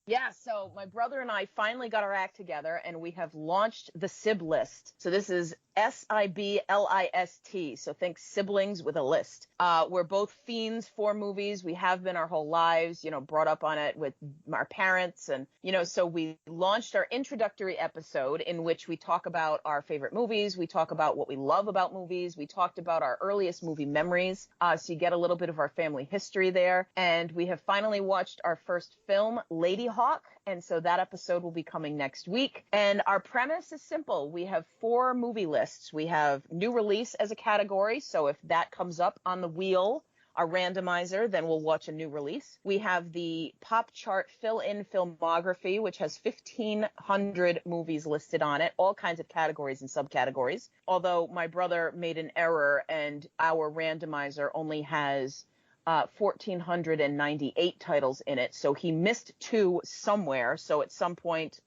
Yeah, so my brother and I finally got our act together, and we have launched the SibList. So this is SibList. So think siblings with a list. We're both fiends for movies. We have been our whole lives, brought up on it with our parents. And, so we launched our introductory episode in which we talk about our favorite movies. We talk about what we love about movies. We talked about our earliest movie memories. So you get a little bit of our family history there. And we have finally watched our first film, Lady Hawk. And so that episode will be coming next week. And our premise is simple. We have 4 movie lists. We have new release as a category. So if that comes up on the wheel, our randomizer, then we'll watch a new release. We have the pop chart fill-in filmography, which has 1,500 movies listed on it, all kinds of categories and subcategories. Although my brother made an error and our randomizer only has 1,498 titles in it. So he missed 2 somewhere. So at some point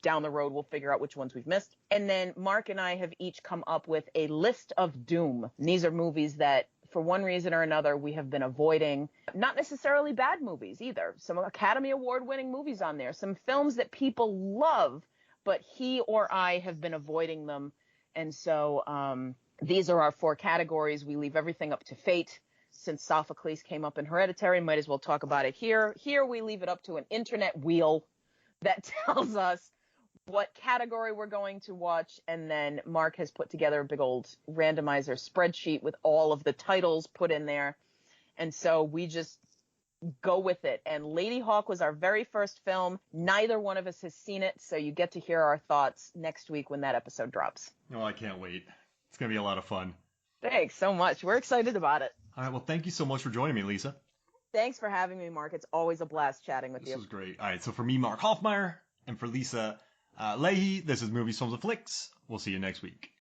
down the road, we'll figure out which ones we've missed. And then Mark and I have each come up with a list of doom. And these are movies that for one reason or another we have been avoiding. Not necessarily bad movies either. Some Academy Award winning movies on there. Some films that people love, but he or I have been avoiding them. And so these are our 4 categories. We leave everything up to fate. Since Sophocles came up in Hereditary, might as well talk about it here. Here we leave it up to an internet wheel that tells us what category we're going to watch. And then Mark has put together a big old randomizer spreadsheet with all of the titles put in there. And so we just go with it. And Lady Hawk was our very first film. Neither one of us has seen it. So you get to hear our thoughts next week when that episode drops. Oh, I can't wait. It's going to be a lot of fun. Thanks so much. We're excited about it. All right. Well, thank you so much for joining me, Lisa. Thanks for having me, Mark. It's always a blast chatting with you. This was great. All right. So for me, Mark Hoffmeyer, and for Lisa Leaheey, this is Movies, Films, and Flicks. We'll see you next week.